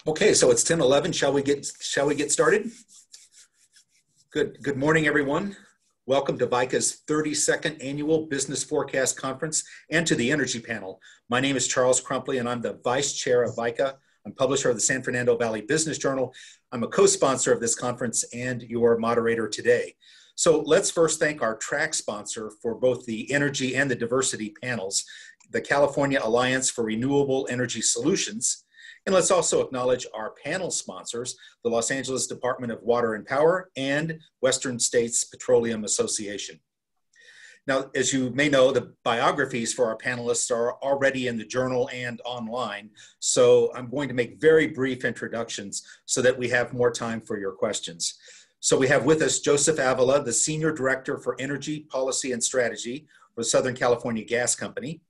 Okay, so it's 10:11. Shall we get started? Good morning, everyone. Welcome to VICA's 32nd Annual Business Forecast Conference and to the Energy Panel. My name is Charles Crumpley, and I'm the Vice Chair of VICA. I'm publisher of the San Fernando Valley Business Journal. I'm a co-sponsor of this conference and your moderator today. So let's first thank our track sponsor for both the energy and the diversity panels, the California Alliance for Renewable Energy Solutions. And let's also acknowledge our panel sponsors, the Los Angeles Department of Water and Power and Western States Petroleum Association. Now, as you may know, the biographies for our panelists are already in the journal and online, so I'm going to make very brief introductions so that we have more time for your questions. So we have with us Joseph Avila, the Senior Director for Energy, Policy, and Strategy for Southern California Gas Company.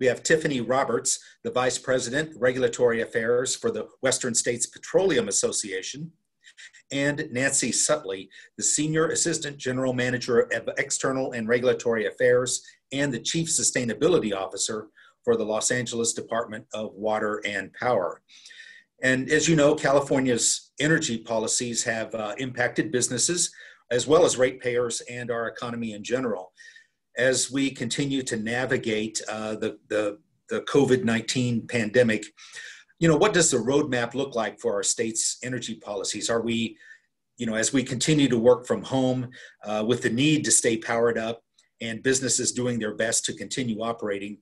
We have Tiffany Roberts, the Vice President, Regulatory Affairs for the Western States Petroleum Association, and Nancy Sutley, the Senior Assistant General Manager of External and Regulatory Affairs and the Chief Sustainability Officer for the Los Angeles Department of Water and Power. And as you know, California's energy policies have impacted businesses as well as ratepayers and our economy in general. As we continue to navigate the COVID-19 pandemic, what does the roadmap look like for our state's energy policies? Are we, as we continue to work from home with the need to stay powered up and businesses doing their best to continue operating,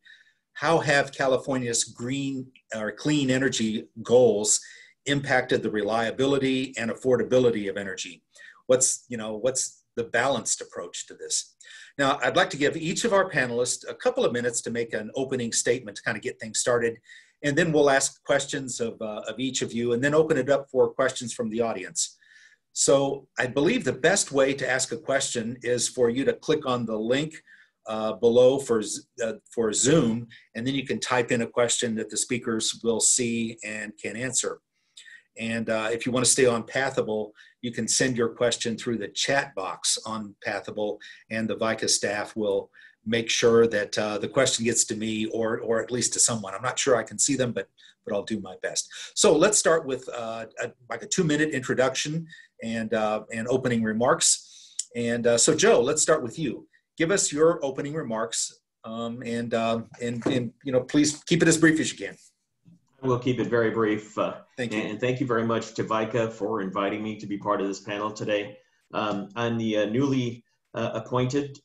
how have California's green or clean energy goals impacted the reliability and affordability of energy? What's the balanced approach to this? Now, I'd like to give each of our panelists a couple of minutes to make an opening statement to kind of get things started, and then we'll ask questions of each of you and then open it up for questions from the audience. So I believe the best way to ask a question is for you to click on the link below for Zoom, and then you can type in a question that the speakers will see and can answer. And if you want to stay on Pathable, you can send your question through the chat box on Pathable, and the VICA staff will make sure that the question gets to me or at least to someone. I'm not sure I can see them, but I'll do my best. So let's start with like a 2-minute introduction and opening remarks. And so Joe, let's start with you. Give us your opening remarks, and please keep it as brief as you can. We'll keep it very brief. Thank you. And thank you very much to VICA for inviting me to be part of this panel today. I'm the newly appointed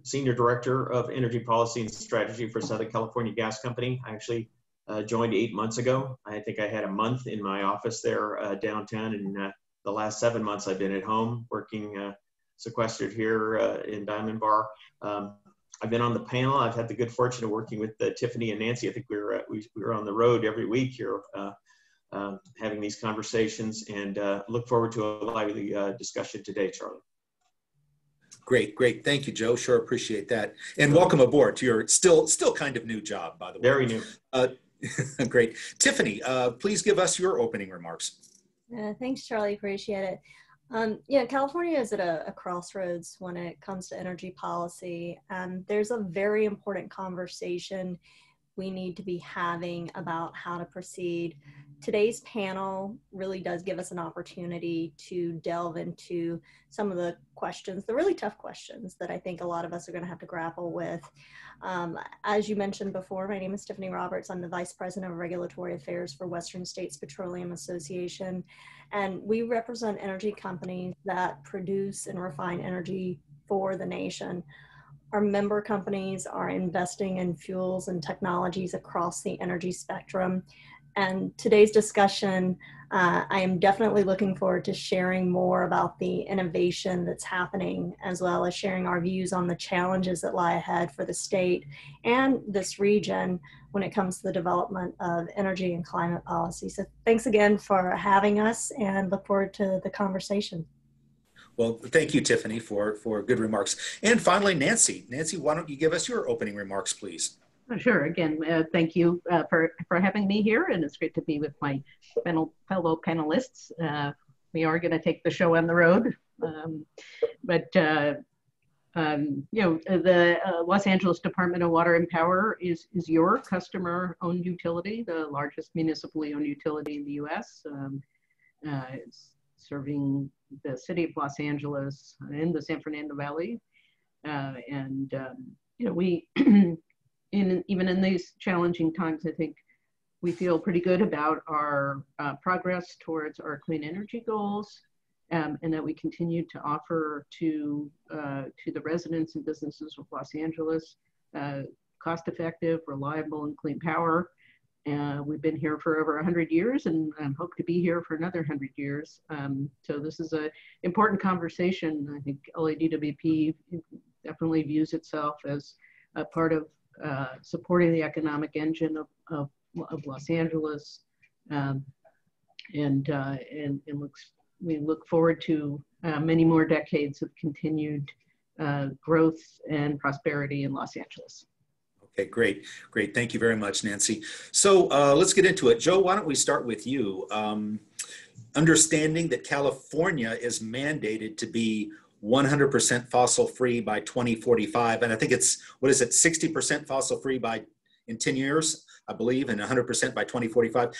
Senior Director of Energy Policy and Strategy for Southern California Gas Company. I actually joined 8 months ago. I think I had a month in my office there downtown, and the last 7 months I've been at home working sequestered here in Diamond Bar. I've been on the panel. I've had the good fortune of working with Tiffany and Nancy. I think we were on the road every week here having these conversations, and look forward to a lively discussion today, Charlie. Great. Thank you, Joe. Sure appreciate that. And welcome aboard to your still kind of new job, by the way. Very new. Great. Tiffany, please give us your opening remarks. Thanks, Charlie. Appreciate it. California is at a crossroads when it comes to energy policy, and there's a very important conversation we need to be having about how to proceed. Today's panel really does give us an opportunity to delve into some of the questions, the really tough questions that I think a lot of us are going to have to grapple with. As you mentioned before, my name is Tiffany Roberts. I'm the Vice President of Regulatory Affairs for Western States Petroleum Association, and we represent energy companies that produce and refine energy for the nation. Our member companies are investing in fuels and technologies across the energy spectrum. And today's discussion, I am definitely looking forward to sharing more about the innovation that's happening, as well as sharing our views on the challenges that lie ahead for the state and this region when it comes to the development of energy and climate policy. So thanks again for having us, and look forward to the conversation. Well, thank you, Tiffany, for good remarks. And finally, Nancy. Nancy, why don't you give us your opening remarks, please? Sure. Again, thank you for having me here, and it's great to be with my fellow panelists. We are going to take the show on the road, but The Los Angeles Department of Water and Power is your customer-owned utility, the largest municipally owned utility in the U.S. It's serving the city of Los Angeles and the San Fernando Valley. We, even in these challenging times, I think we feel pretty good about our progress towards our clean energy goals, and that we continue to offer to the residents and businesses of Los Angeles cost-effective, reliable, and clean power. We've been here for over 100 years and hope to be here for another 100 years. So this is an important conversation. I think LADWP definitely views itself as a part of supporting the economic engine of Los Angeles, we look forward to many more decades of continued growth and prosperity in Los Angeles. Okay, great. Thank you very much, Nancy. So let's get into it. Joe, why don't we start with you? Understanding that California is mandated to be 100% fossil free by 2045. And I think it's, 60% fossil free in 10 years, I believe, and 100% by 2045.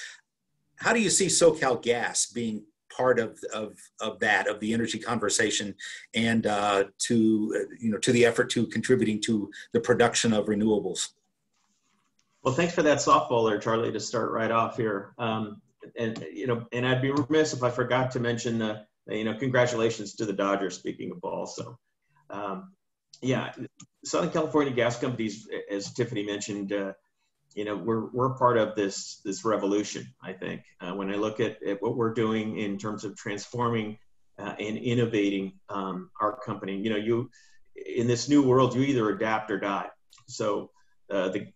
How do you see SoCal Gas being part of the energy conversation and to the effort to contributing to the production of renewables? Well, thanks for that softball there, Charlie, to start right off here. And I'd be remiss if I forgot to mention congratulations to the Dodgers, speaking of ball. So Southern California gas companies, as Tiffany mentioned, we're part of this revolution, I think. When I look at what we're doing in terms of transforming and innovating our company, in this new world, you either adapt or die. So the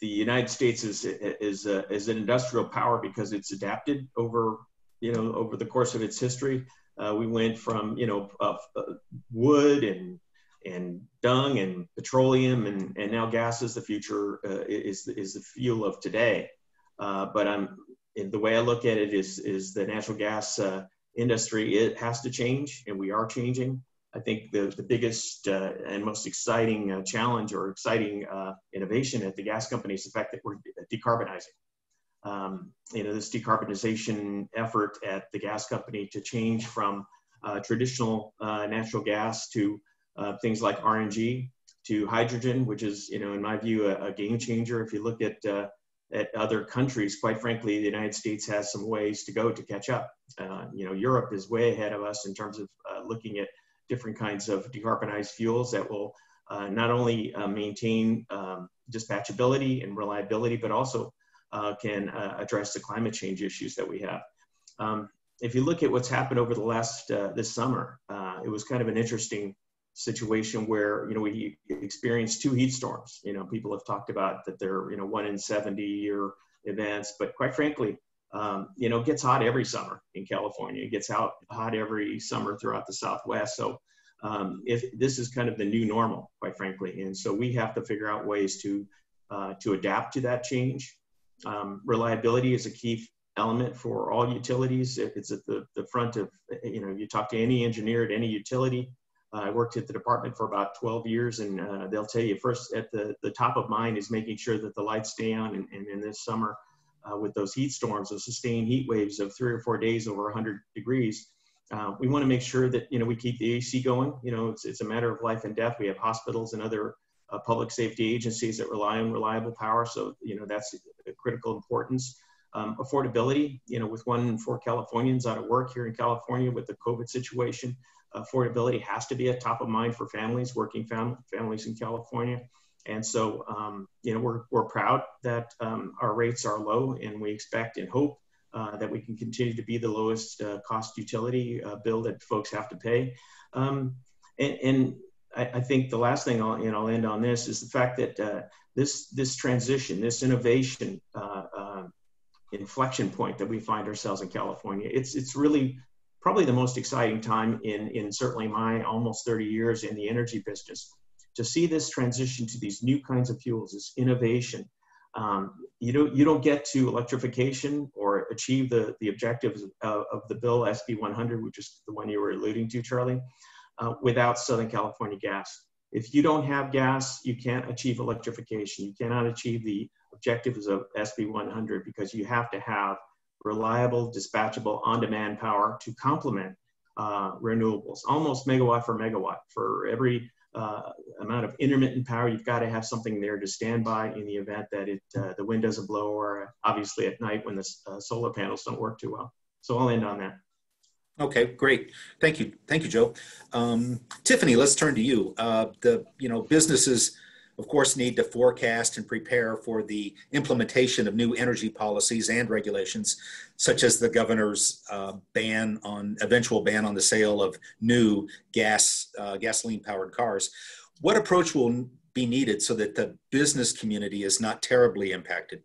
United States is an industrial power because it's adapted over the course of its history. We went from wood and dung and petroleum and now gas is the future, is the fuel of today. But the way I look at it is the natural gas industry, it has to change, and we are changing. I think the biggest and most exciting challenge or exciting innovation at the gas company is the fact that we're decarbonizing. This decarbonization effort at the gas company to change from traditional natural gas to things like RNG, to hydrogen, which is, in my view, a game changer. If you look at other countries, quite frankly, the United States has some ways to go to catch up. Europe is way ahead of us in terms of looking at different kinds of decarbonized fuels that will not only maintain dispatchability and reliability, but also can address the climate change issues that we have. If you look at what's happened over the last, this summer, it was kind of an interesting situation where, we experienced 2 heat storms. People have talked about that they're, 1 in 70-year events, but quite frankly, it gets hot every summer in California. It gets hot every summer throughout the Southwest. So this is kind of the new normal, quite frankly. And so we have to figure out ways to adapt to that change. Reliability is a key element for all utilities. It's at the front of, you talk to any engineer at any utility. I worked at the department for about 12 years, and they'll tell you first at the top of mind is making sure that the lights stay on. And in this summer, with those heat storms, those sustained heat waves of 3 or 4 days over 100 degrees, we want to make sure that, we keep the AC going. It's a matter of life and death. We have hospitals and other public safety agencies that rely on reliable power. So, that's a critical importance. Affordability, with 1 in 4 Californians out of work here in California with the COVID situation, affordability has to be at top of mind for families, working families in California. And so, we're proud that our rates are low, and we expect and hope that we can continue to be the lowest cost utility bill that folks have to pay. And I think the last thing I'll end on this is the fact that this transition, this innovation inflection point that we find ourselves in California, it's really probably the most exciting time in certainly my almost 30 years in the energy business. To see this transition to these new kinds of fuels, this innovation, you don't get to electrification or achieve the objectives of the bill SB 100, which is the one you were alluding to, Charlie, without Southern California gas. If you don't have gas, you can't achieve electrification. You cannot achieve the objectives of SB 100 because you have to have reliable, dispatchable, on-demand power to complement renewables, almost megawatt for megawatt. For every amount of intermittent power, you've got to have something there to stand by in the event that the wind doesn't blow, or obviously at night when the solar panels don't work too well. So I'll end on that. Okay, great. Thank you, Joe. Tiffany, let's turn to you. Businesses, of course, need to forecast and prepare for the implementation of new energy policies and regulations, such as the governor's eventual ban on the sale of new gasoline-powered cars. What approach will be needed so that the business community is not terribly impacted?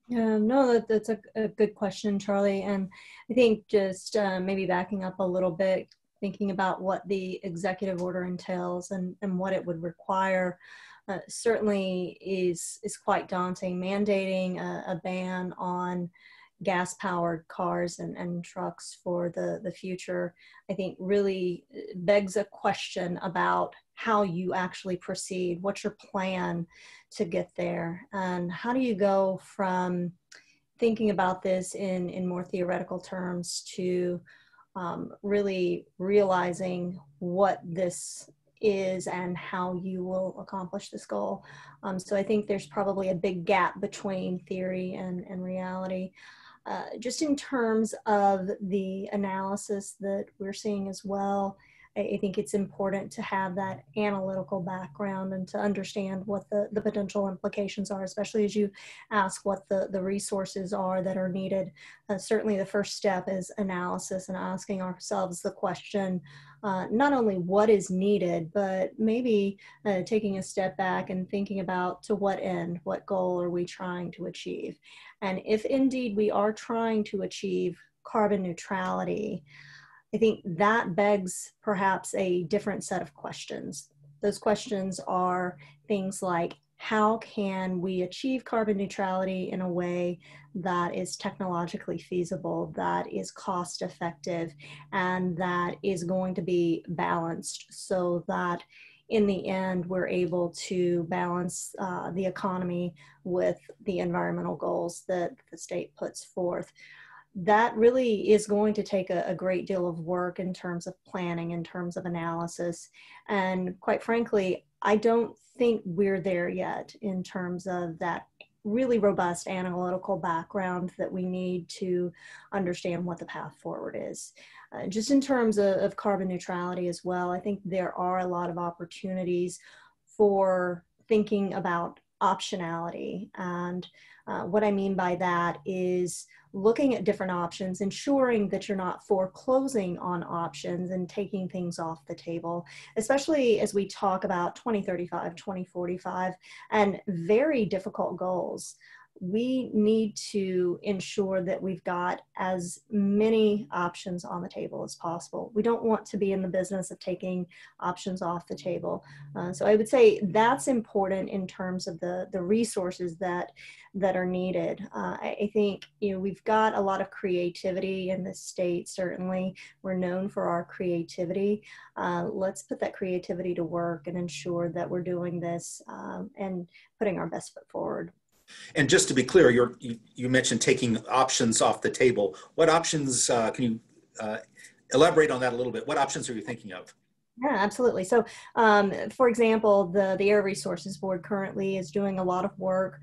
Yeah, no, that's a good question, Charlie. And I think just maybe backing up a little bit, thinking about what the executive order entails and what it would require, certainly is quite daunting. Mandating a ban on gas-powered cars and trucks for the future, I think really begs a question about how you actually proceed. What's your plan to get there? And how do you go from thinking about this in more theoretical terms to really realizing what this is and how you will accomplish this goal? So I think there's probably a big gap between theory and reality. Just in terms of the analysis that we're seeing as well, I think it's important to have that analytical background and to understand what the potential implications are, especially as you ask what the resources are that are needed. Certainly the first step is analysis and asking ourselves the question, not only what is needed, but maybe taking a step back and thinking about to what end, what goal are we trying to achieve? And if indeed we are trying to achieve carbon neutrality, I think that begs perhaps a different set of questions. Those questions are things like, how can we achieve carbon neutrality in a way that is technologically feasible, that is cost effective, and that is going to be balanced so that in the end, we're able to balance the economy with the environmental goals that the state puts forth. That really is going to take a great deal of work in terms of planning, in terms of analysis. And quite frankly, I don't think we're there yet in terms of that really robust analytical background that we need to understand what the path forward is. Just in terms of carbon neutrality as well, I think there are a lot of opportunities for thinking about optionality. And what I mean by that is looking at different options, ensuring that you're not foreclosing on options and taking things off the table, especially as we talk about 2035, 2045, and very difficult goals. We need to ensure that we've got as many options on the table as possible. We don't want to be in the business of taking options off the table. So I would say that's important in terms of the resources that are needed. I think we've got a lot of creativity in this state. Certainly, we're known for our creativity. Let's put that creativity to work and ensure that we're doing this and putting our best foot forward. And just to be clear, you mentioned taking options off the table. What options, can you elaborate on that a little bit? What options are you thinking of? Yeah, absolutely. So, for example, the Air Resources Board currently is doing a lot of work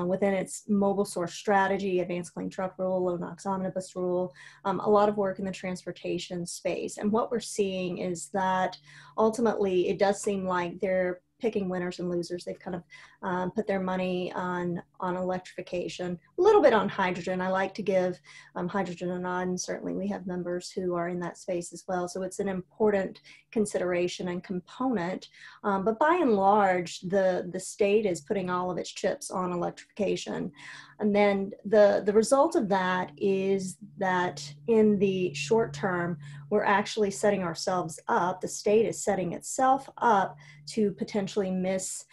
within its mobile source strategy, advanced clean truck rule, low NOx omnibus rule, a lot of work in the transportation space. And what we're seeing is that ultimately it does seem like they're picking winners and losers. They've kind of put their money on electrification, a little bit on hydrogen. I like to give hydrogen a nod, and certainly we have members who are in that space as well. So it's an important consideration and component. But by and large, the state is putting all of its chips on electrification. And then the result of that is that in the short term, we're actually setting ourselves up, the state is setting itself up to potentially miss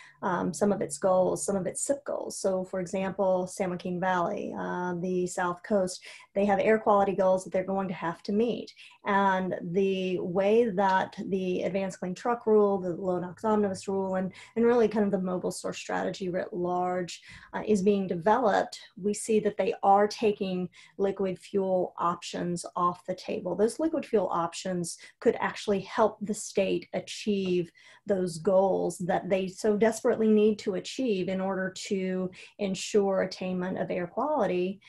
some of its goals, some of its SIP goals. So for example, San Joaquin Valley, the South Coast, they have air quality goals that they're going to have to meet. And the way that the Advanced Clean Truck Rule, the Low NOx Omnibus Rule, and really kind of the mobile source strategy writ large is being developed, we see that they are taking liquid fuel options off the table. Those liquid fuel options could actually help the state achieve those goals that they so desperately need to achieve in order to ensure attainment of air quality.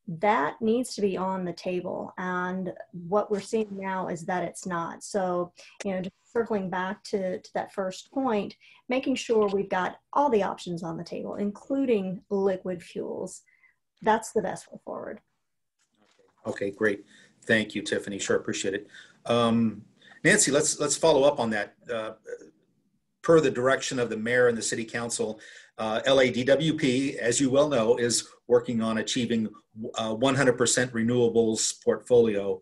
That needs to be on the table. And what we're seeing now is that it's not. So, just circling back to that first point, making sure we've got all the options on the table, including liquid fuels, that's the best way forward. Okay, great. Thank you, Tiffany. Sure, appreciate it. Nancy, let's follow up on that. Per the direction of the mayor and the city council, LADWP, as you well know, is working on achieving 100% renewables portfolio.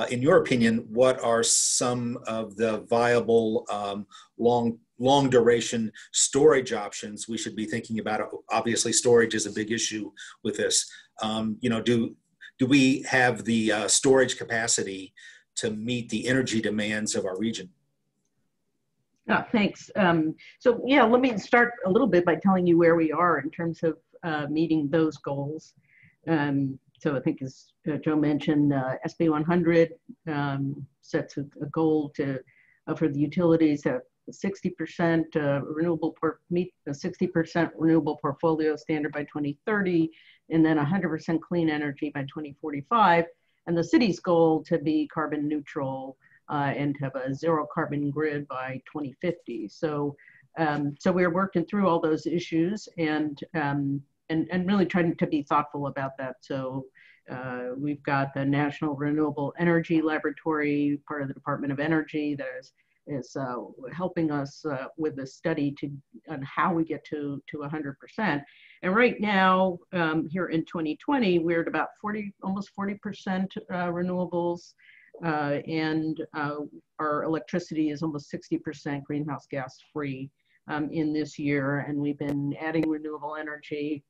In your opinion, what are some of the viable long duration storage options we should be thinking about? Obviously, storage is a big issue with this. Do we have the storage capacity to meet the energy demands of our region? Thanks. So yeah, let me start a little bit by telling you where we are in terms of meeting those goals. So I think as Joe mentioned, SB 100 sets a goal for the utilities at 60% meet a 60% renewable portfolio standard by 2030, and then 100% clean energy by 2045. And the city's goal to be carbon neutral and have a zero carbon grid by 2050. So we're working through all those issues and really trying to be thoughtful about that. So we've got the National Renewable Energy Laboratory, part of the Department of Energy, that is helping us with the study on how we get to 100%. And right now, here in 2020, we're at about almost 40% renewables. And our electricity is almost 60% greenhouse gas free in this year. And we've been adding renewable energy,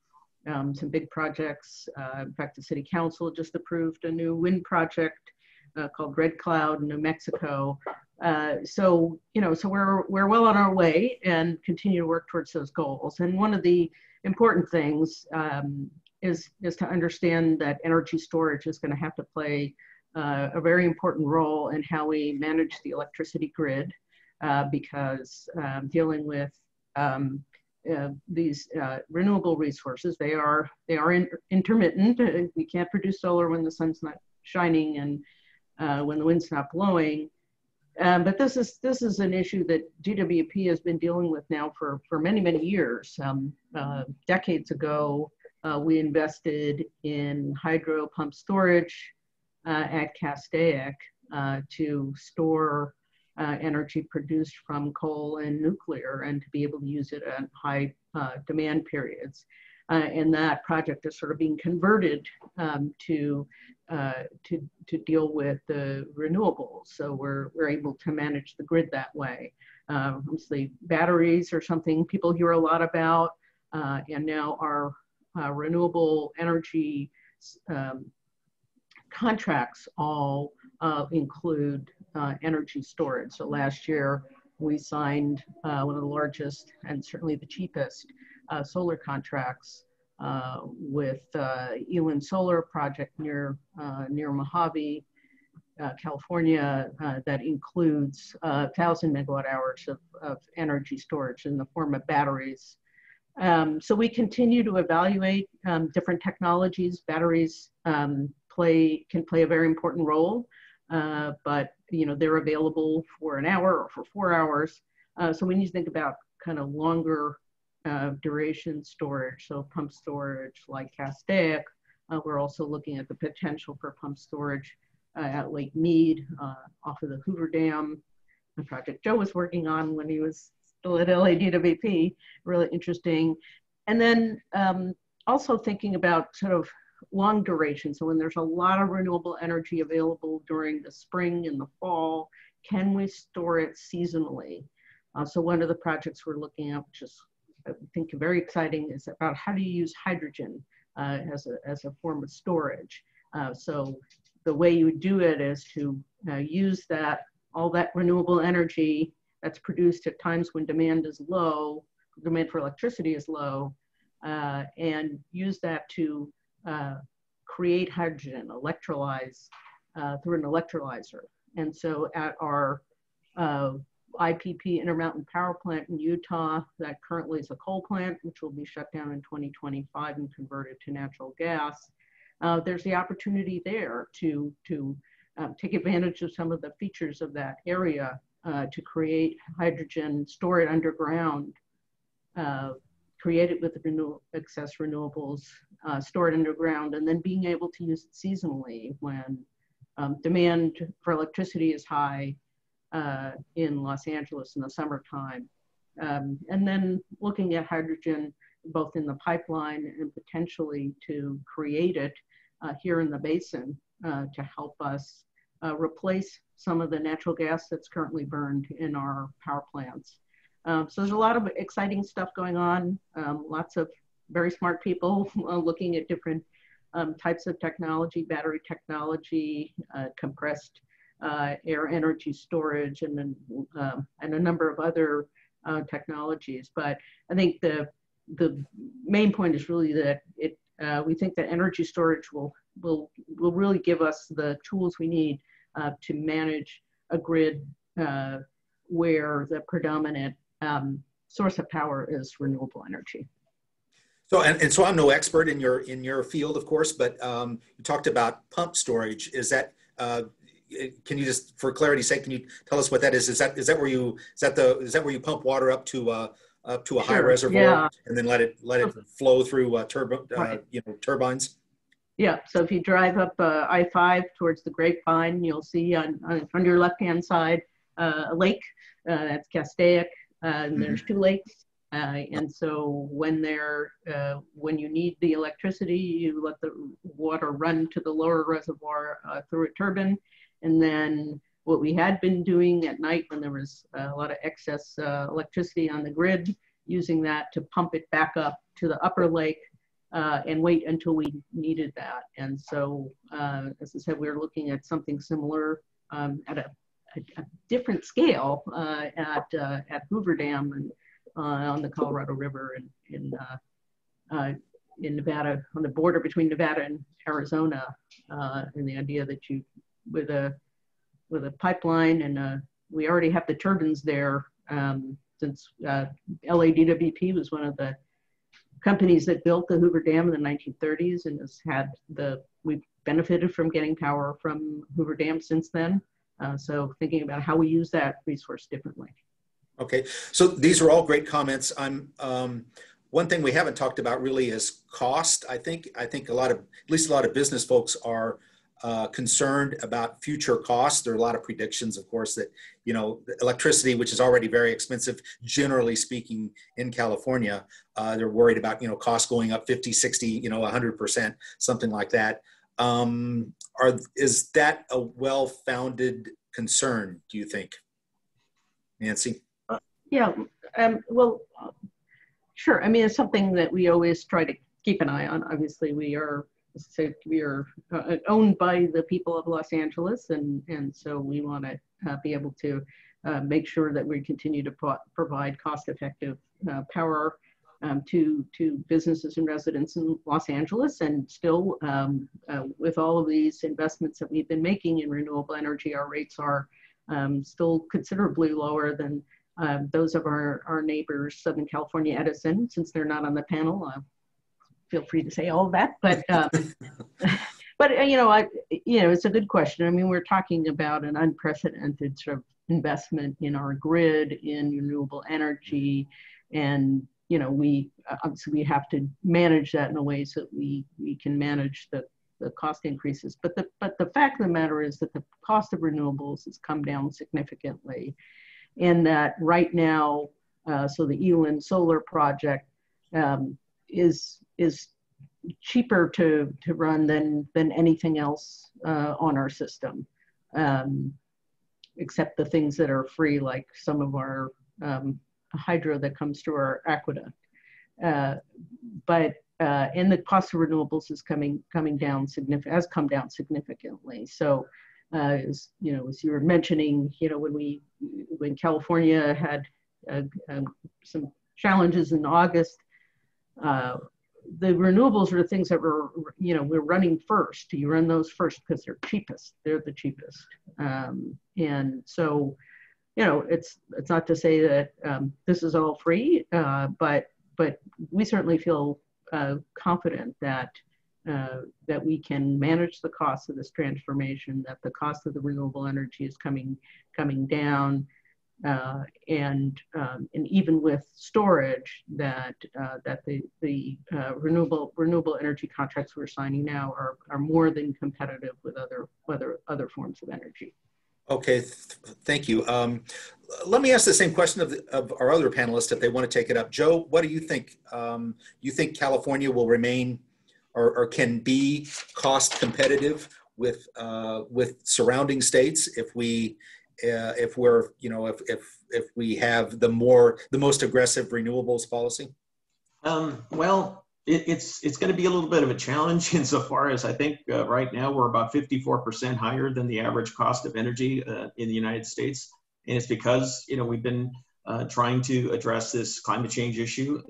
some big projects. In fact, the city council just approved a new wind project called Red Cloud in New Mexico. So we're well on our way and continue to work towards those goals. And one of the important things is to understand that energy storage is going to have to play a very important role in how we manage the electricity grid, because dealing with these renewable resources, they are intermittent. We can't produce solar when the sun's not shining and when the wind's not blowing. But this is an issue that GWP has been dealing with now for many, many years. Decades ago, we invested in hydro pump storage at Castaic to store energy produced from coal and nuclear, and to be able to use it at high demand periods. And that project is sort of being converted to deal with the renewables. So we're able to manage the grid that way. Obviously, batteries are something people hear a lot about, and now our renewable energy contracts all include energy storage. So last year we signed one of the largest and certainly the cheapest solar contracts with Elan Solar project near Mojave, California, that includes 1,000 megawatt hours of energy storage in the form of batteries. So we continue to evaluate different technologies. Batteries can play a very important role, but they're available for an hour or for 4 hours. So we need to think about kind of longer duration storage, so pump storage like Castaic. We're also looking at the potential for pump storage at Lake Mead off of the Hoover Dam, the project Joe was working on when he was still at LADWP, really interesting. And then also thinking about sort of long duration. So when there's a lot of renewable energy available during the spring and the fall, can we store it seasonally? So one of the projects we're looking at, which is I think very exciting is about how do you use hydrogen as a form of storage. So the way you would do it is to use all that renewable energy that's produced at times when demand is low, demand for electricity is low, and use that to create hydrogen, electrolyze through an electrolyzer. And so at our IPP Intermountain Power Plant in Utah, that currently is a coal plant, which will be shut down in 2025 and converted to natural gas. There's the opportunity there to take advantage of some of the features of that area to create hydrogen, store it underground, create it with excess renewables, store it underground, and then being able to use it seasonally when demand for electricity is high in Los Angeles in the summertime. And then looking at hydrogen both in the pipeline and potentially to create it here in the basin to help us replace some of the natural gas that's currently burned in our power plants. So there's a lot of exciting stuff going on, lots of very smart people looking at different types of technology, battery technology, compressed air energy storage, and then and a number of other technologies. But I think the main point is really that we think that energy storage will really give us the tools we need to manage a grid where the predominant source of power is renewable energy. So, and so I'm no expert in your field, of course, but you talked about pump storage. Is that can you just, for clarity's sake, can you tell us what that is? Is that where you pump water up to a high reservoir and then let it flow through turbines? Yeah. So if you drive up I-5 towards the Grapevine, you'll see on your left-hand side a lake. That's Castaic. And there's two lakes. And so when you need the electricity, you let the water run to the lower reservoir through a turbine. And then what we had been doing at night when there was a lot of excess electricity on the grid, using that to pump it back up to the upper lake and wait until we needed that. And so, as I said, we were looking at something similar at a different scale at Hoover Dam and on the Colorado River in Nevada, on the border between Nevada and Arizona, and the idea that you with a pipeline and we already have the turbines there since LADWP was one of the companies that built the Hoover Dam in the 1930s and we've benefited from getting power from Hoover Dam since then. So thinking about how we use that resource differently. Okay, so these are all great comments. One thing we haven't talked about really is cost. I think at least a lot of business folks are concerned about future costs. There are a lot of predictions, of course, that electricity, which is already very expensive, generally speaking, in California, they're worried about costs going up 50, 60, 100%, something like that. Is that a well-founded concern, do you think, Nancy? Yeah, well, sure. I mean, it's something that we always try to keep an eye on. Obviously, we are owned by the people of Los Angeles, and so we want to be able to make sure that we continue to provide cost-effective power to businesses and residents in Los Angeles. And still, with all of these investments that we've been making in renewable energy, our rates are still considerably lower than those of our neighbors, Southern California Edison. Since they're not on the panel, feel free to say all of that. But it's a good question. I mean, we're talking about an unprecedented sort of investment in our grid, in renewable energy, and we obviously have to manage that in a way so that we can manage the cost increases. But the fact of the matter is that the cost of renewables has come down significantly, and that right now, so the Elan solar project is cheaper to run than anything else on our system, except the things that are free, like some of our hydro that comes through our aqueduct. And the cost of renewables is coming down has come down significantly. So, as you know, as you were mentioning, you know, when California had some challenges in August, the renewables are the things that we're running first. You run those first because they're cheapest. They're the cheapest, and so, you know, it's not to say that this is all free, but we certainly feel confident that we can manage the cost of this transformation, that the cost of the renewable energy is coming down, and even with storage, that the renewable energy contracts we're signing now are more than competitive with other forms of energy. Okay, thank you. Let me ask the same question of our other panelists if they want to take it up. Joe, what do you think? You think California will remain or can be cost competitive with surrounding states if we have the most aggressive renewables policy? Well, it's going to be a little bit of a challenge insofar as I think right now we're about 54% higher than the average cost of energy in the United States. And it's because, you know, we've been trying to address this climate change issue.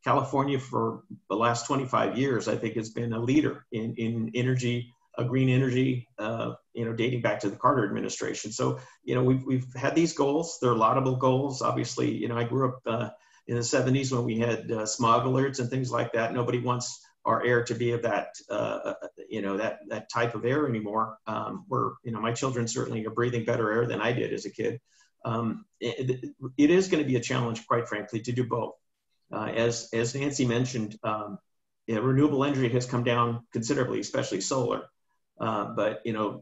California for the last 25 years, I think, has been a leader in energy, green energy, you know, dating back to the Carter administration. So, you know, we've had these goals. They're laudable goals. Obviously, you know, I grew up in the 70s when we had smog alerts and things like that. Nobody wants our air to be of that, you know, that type of air anymore. You know, my children certainly are breathing better air than I did as a kid. It is going to be a challenge, quite frankly, to do both. As Nancy mentioned, you know, renewable energy has come down considerably, especially solar. But, you know,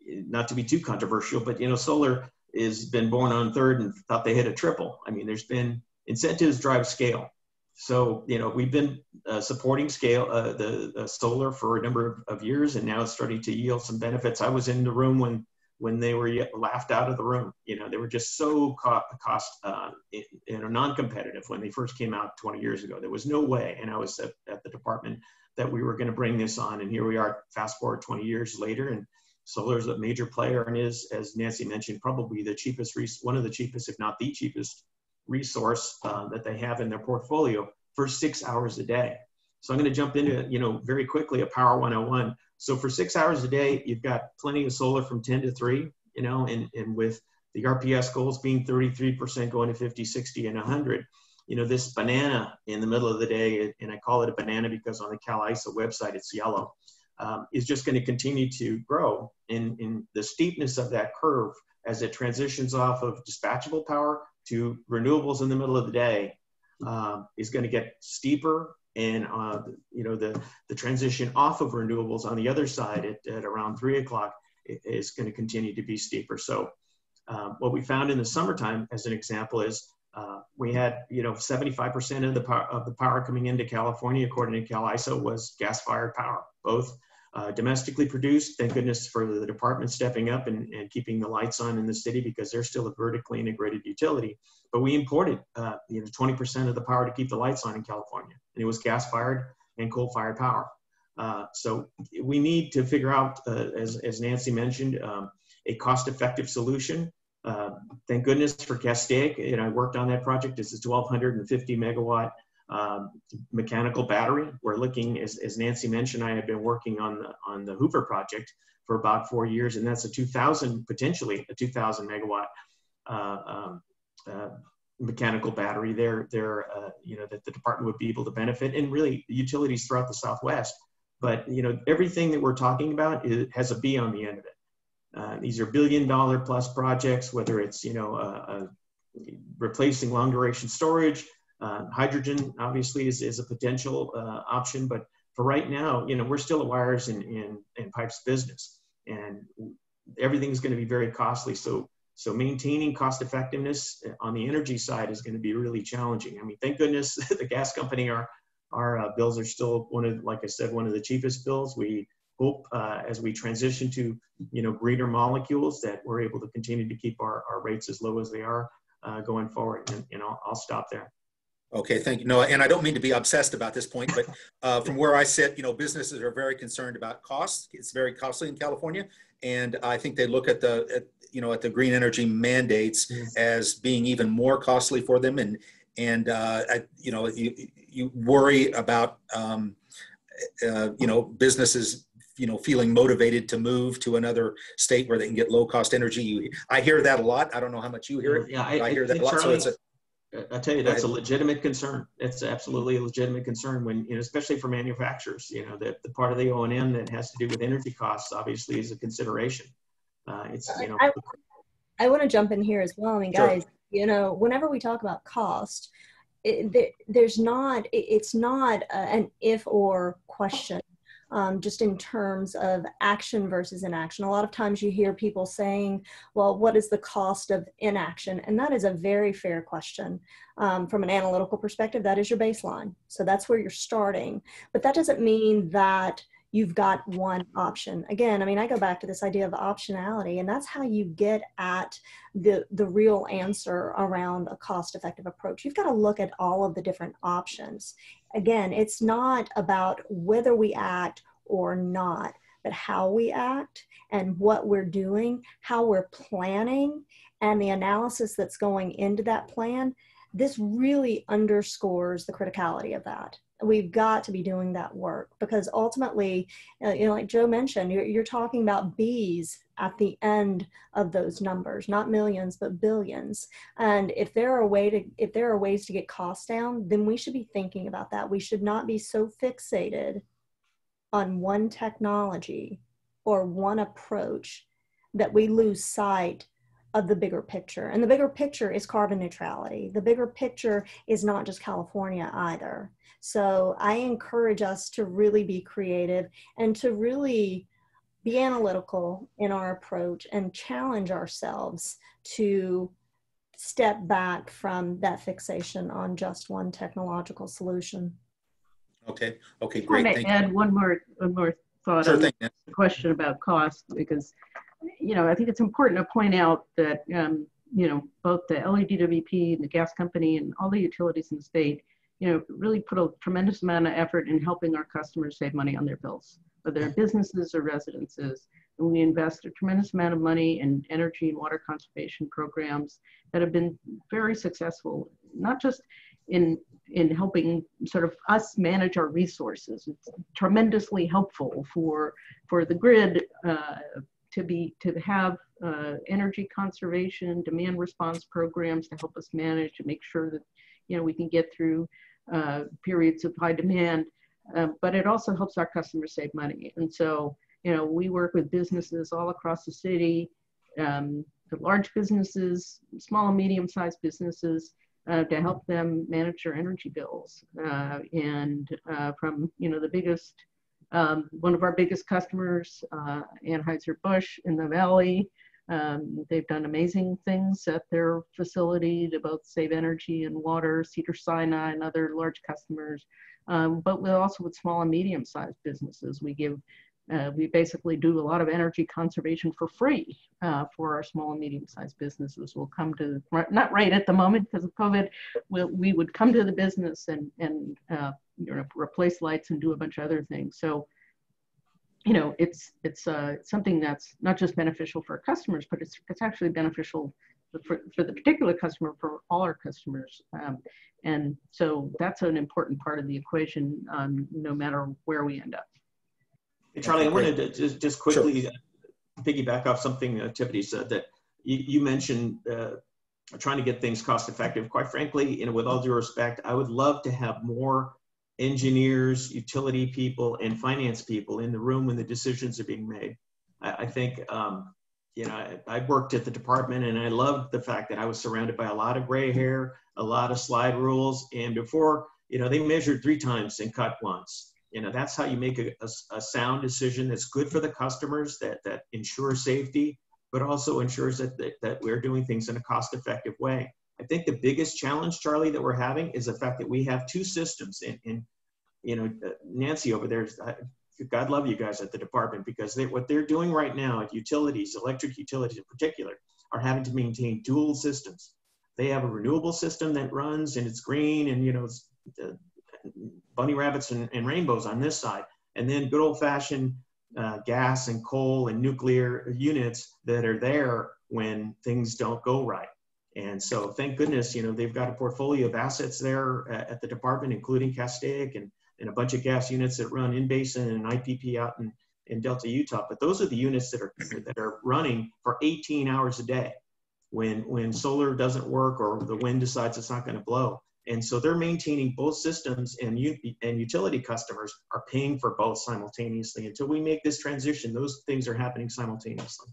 not to be too controversial, but, you know, solar has been born on third and thought they hit a triple. I mean, there's been incentives drive scale. So, you know, we've been supporting scale, the solar for a number of years, and now it's starting to yield some benefits. I was in the room when they were laughed out of the room. You know, they were just so non-competitive when they first came out 20 years ago. There was no way, and I was at the department, that we were going to bring this on. And here we are, fast forward 20 years later, and solar is a major player and is, as Nancy mentioned, probably the cheapest, one of the cheapest, if not the cheapest resource that they have in their portfolio for 6 hours a day. So I'm going to jump into, you know, very quickly a Power 101. So for 6 hours a day, you've got plenty of solar from 10 to 3, you know, and with the RPS goals being 33% going to 50, 60, and 100, you know, this banana in the middle of the day, and I call it a banana because on the CalISO website, it's yellow, is just going to continue to grow. In the steepness of that curve, as it transitions off of dispatchable power to renewables in the middle of the day, is going to get steeper. And, you know, the transition off of renewables on the other side at around 3 o'clock is going to continue to be steeper. So what we found in the summertime, as an example, is we had, you know, 75% of the power coming into California, according to CalISO, was gas-fired power, both domestically produced. Thank goodness for the department stepping up and keeping the lights on in the city, because they're still a vertically integrated utility. But we imported, you know, 20% of the power to keep the lights on in California, and it was gas-fired and coal-fired power. So we need to figure out, as Nancy mentioned, a cost-effective solution. Thank goodness for Castaic. You know, I worked on that project. It's a 1,250 megawatt mechanical battery. We're looking, as Nancy mentioned, I have been working on the Hoover project for about 4 years, and that's potentially a 2,000 megawatt mechanical battery there, you know, that the department would be able to benefit, and really utilities throughout the Southwest. But, you know, everything that we're talking about has a B on the end of it. These are $1 billion plus projects, whether it's, you know, replacing long duration storage. Hydrogen obviously is a potential option, but for right now, you know, we're still a wires and pipes business, and everything's going to be very costly. So maintaining cost effectiveness on the energy side is going to be really challenging. I mean, thank goodness the gas company, our bills are still like I said, one of the cheapest bills. We hope as we transition to, you know, greener molecules, that we're able to continue to keep our rates as low as they are going forward. And I'll stop there. Okay, thank you. No, and I don't mean to be obsessed about this point, but from where I sit, businesses are very concerned about costs. It's very costly in California, and I think they look at the green energy mandates as being even more costly for them, and you worry about businesses feeling motivated to move to another state where they can get low cost energy. I hear that a lot. I don't know how much you hear it. Yeah, I hear that a lot. Charlie, So I tell you, that's a legitimate concern. It's absolutely a legitimate concern when, especially for manufacturers, that the part of the O&M that has to do with energy costs obviously is a consideration. I want to jump in here as well. I mean, guys, sure. Whenever we talk about cost, it's not an if or question. Just in terms of action versus inaction. A lot of times you hear people saying, well, what is the cost of inaction? And that is a very fair question. From an analytical perspective, that is your baseline. So that's where you're starting. But that doesn't mean that you've got one option. Again, I mean, I go back to this idea of optionality, and that's how you get at the real answer around a cost-effective approach. You've got to look at all of the different options. Again, it's not about whether we act or not, but how we act and what we're doing, how we're planning, and the analysis that's going into that plan. This really underscores the criticality of that. We've got to be doing that work because ultimately, like Joe mentioned, you're talking about B's at the end of those numbers, not millions, but billions. And if there are ways to get costs down, then we should be thinking about that. We should not be so fixated on one technology or one approach that we lose sight of the bigger picture. And the bigger picture is carbon neutrality. The bigger picture is not just California either. So I encourage us to really be creative and to really be analytical in our approach and challenge ourselves to step back from that fixation on just one technological solution. Okay, great. Thank you. Add one more thought on the question about cost, because I think it's important to point out that both the LADWP and the gas company and all the utilities in the state really put a tremendous amount of effort in helping our customers save money on their bills, whether they're businesses or residences. And we invest a tremendous amount of money in energy and water conservation programs that have been very successful, not just in helping sort of us manage our resources. It's tremendously helpful for the grid to have energy conservation, demand response programs to help us manage and make sure that we can get through periods of high demand. But it also helps our customers save money. And so we work with businesses all across the city, the large businesses, small and medium-sized businesses, to help them manage their energy bills. And from the biggest, one of our biggest customers, Anheuser-Busch in the Valley, they've done amazing things at their facility to both save energy and water, Cedars-Sinai and other large customers, but also with small and medium-sized businesses. We basically do a lot of energy conservation for free for our small and medium-sized businesses. We'll come to, not right at the moment because of COVID, we would come to the business and replace lights and do a bunch of other things. So, it's something that's not just beneficial for our customers, but it's actually beneficial for the particular customer, for all our customers. And so that's an important part of the equation, no matter where we end up. Hey, Charlie, I wanted to just quickly piggyback off something Tiffany said, that you mentioned trying to get things cost effective. Quite frankly, with all due respect, I would love to have more engineers, utility people, and finance people in the room when the decisions are being made. I think, I worked at the department and I loved the fact that I was surrounded by a lot of gray hair, a lot of slide rules. And before, they measured 3 times and cut once. That's how you make a sound decision that's good for the customers, that ensures safety, but also ensures that we're doing things in a cost-effective way. I think the biggest challenge, Charlie, that we're having is the fact that we have 2 systems. And Nancy over there, God love you guys at the department, because what they're doing right now at utilities, electric utilities in particular, are having to maintain dual systems. they have a renewable system that runs and it's green and, you know, it's bunny rabbits and rainbows on this side. And then good old fashioned gas and coal and nuclear units that are there when things don't go right. And so thank goodness, you know, they've got a portfolio of assets there at the department, including Castaic and a bunch of gas units that run in basin and IPP out in Delta, Utah. But those are the units that are running for 18 hours a day when solar doesn't work or the wind decides it's not going to blow. And so they're maintaining both systems, and utility customers are paying for both simultaneously. Until we make this transition, those things are happening simultaneously.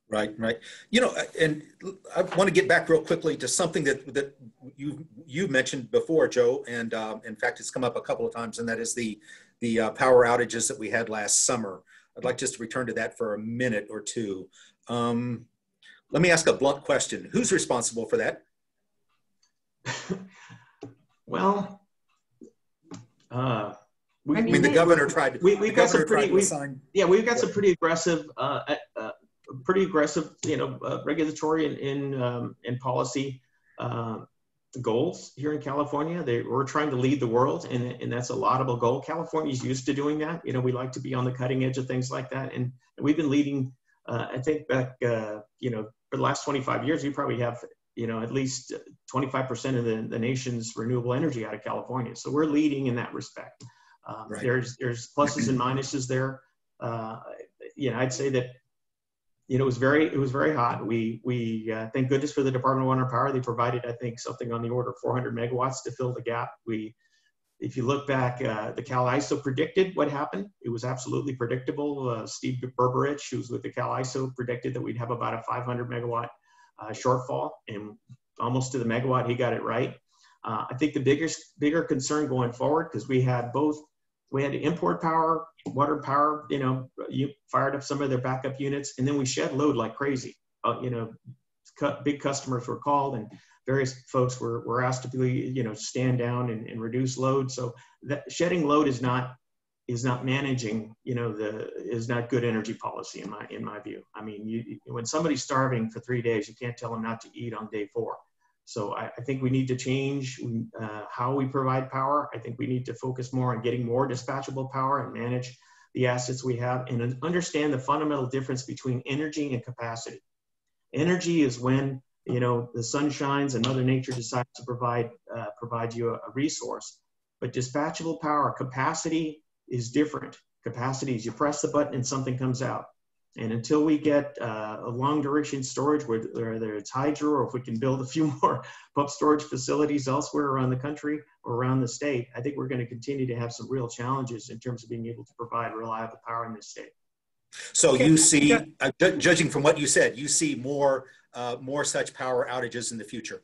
Right, right. You know, and I want to get back real quickly to something that you mentioned before, Joe, and in fact, it's come up a couple of times, and that is the power outages that we had last summer. I'd like just to return to that for a minute or two. Let me ask a blunt question. Who's responsible for that? Well, the governor tried. We've got some pretty aggressive, you know, regulatory and policy goals here in California. We're trying to lead the world, and that's a laudable goal. California's used to doing that. You know, we like to be on the cutting edge of things like that, and we've been leading. I think back, you know, for the last 25 years, we probably have, you know, at least 25% of the nation's renewable energy out of California. So we're leading in that respect. Right. There's pluses and minuses there. You know, I'd say that, you know, it was very hot. We thank goodness for the Department of Water and Power. They provided, I think, something on the order of 400 megawatts to fill the gap. If you look back, the Cal ISO predicted what happened. It was absolutely predictable. Steve Berberich, who's with the Cal ISO, predicted that we'd have about a 500 megawatt shortfall, and almost to the megawatt, he got it right. I think the bigger concern going forward, because we had to import power, water power, you know, you fired up some of their backup units, and then we shed load like crazy. You know, big customers were called, and various folks were asked to be, you know, stand down and reduce load. So that shedding load is not managing, you know, is not good energy policy in my view. I mean, when somebody's starving for 3 days, you can't tell them not to eat on day 4. So I think we need to change how we provide power. I think we need to focus more on getting more dispatchable power and manage the assets we have, and understand the fundamental difference between energy and capacity. Energy is when, you know, the sun shines and Mother Nature decides to provide you a resource. But dispatchable power, capacity, is different. Capacity is you press the button and something comes out. And until we get a long duration storage, whether it's hydro or if we can build a few more pump storage facilities elsewhere around the country or around the state, I think we're going to continue to have some real challenges in terms of being able to provide reliable power in this state. So you see, judging from what you said, you see more such power outages in the future.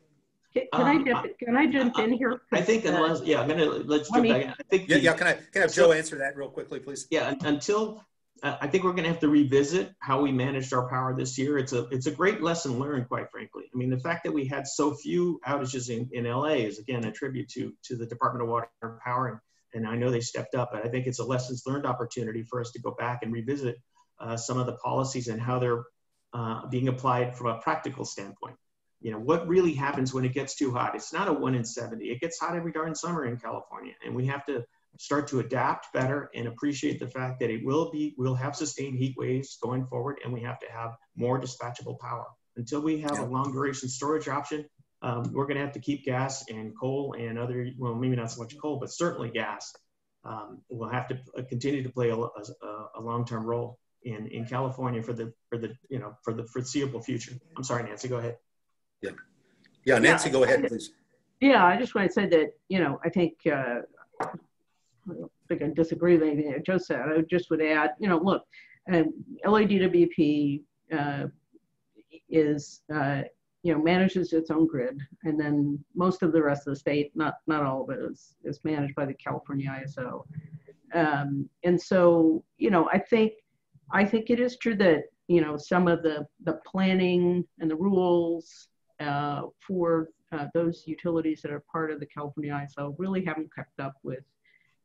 Can I jump in here? I think let's jump back. I think can I have Joe answer that real quickly, please? Yeah, until I think we're going to have to revisit how we managed our power this year. It's a great lesson learned, quite frankly. I mean, the fact that we had so few outages in LA is, again, a tribute to the Department of Water and Power, and I know they stepped up, but I think it's a lessons learned opportunity for us to go back and revisit some of the policies and how they're being applied from a practical standpoint. You know, what really happens when it gets too hot? It's not a 1 in 70. It gets hot every darn summer in California, and we have to start to adapt better and appreciate the fact that we'll have sustained heat waves going forward, and we have to have more dispatchable power. Until we have a long duration storage option, we're going to have to keep gas and coal and other, well, maybe not so much coal, but certainly gas. We'll have to continue to play a long-term role in California for the foreseeable future. I'm sorry, Nancy, go ahead. Yeah, Nancy, go ahead, please. Yeah, I just want to say that, you know, I think, I don't think I disagree with anything that Joe said. I just would add, you know, look, LADWP is, you know, manages its own grid, and then most of the rest of the state, not all of it, is managed by the California ISO. And so, you know, I think it is true that, you know, some of the planning and the rules for those utilities that are part of the California ISO really haven't kept up with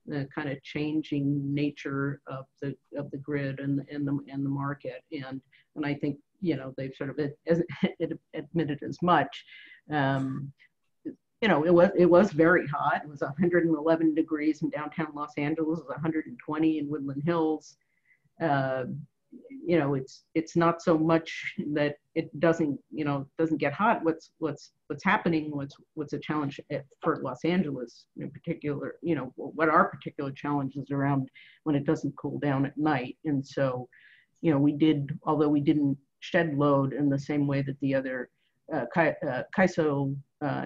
the kind of changing nature of the grid and the market, and I think, you know, they've sort of admitted as much. You know, it was very hot. It was 111 degrees in downtown Los Angeles. It was 120 in Woodland Hills. You know, it's not so much that it doesn't get hot. What's happening, what's a challenge for Los Angeles in particular, you know, what our particular challenge is around when it doesn't cool down at night. And so, you know, although we didn't shed load in the same way that the other CAISO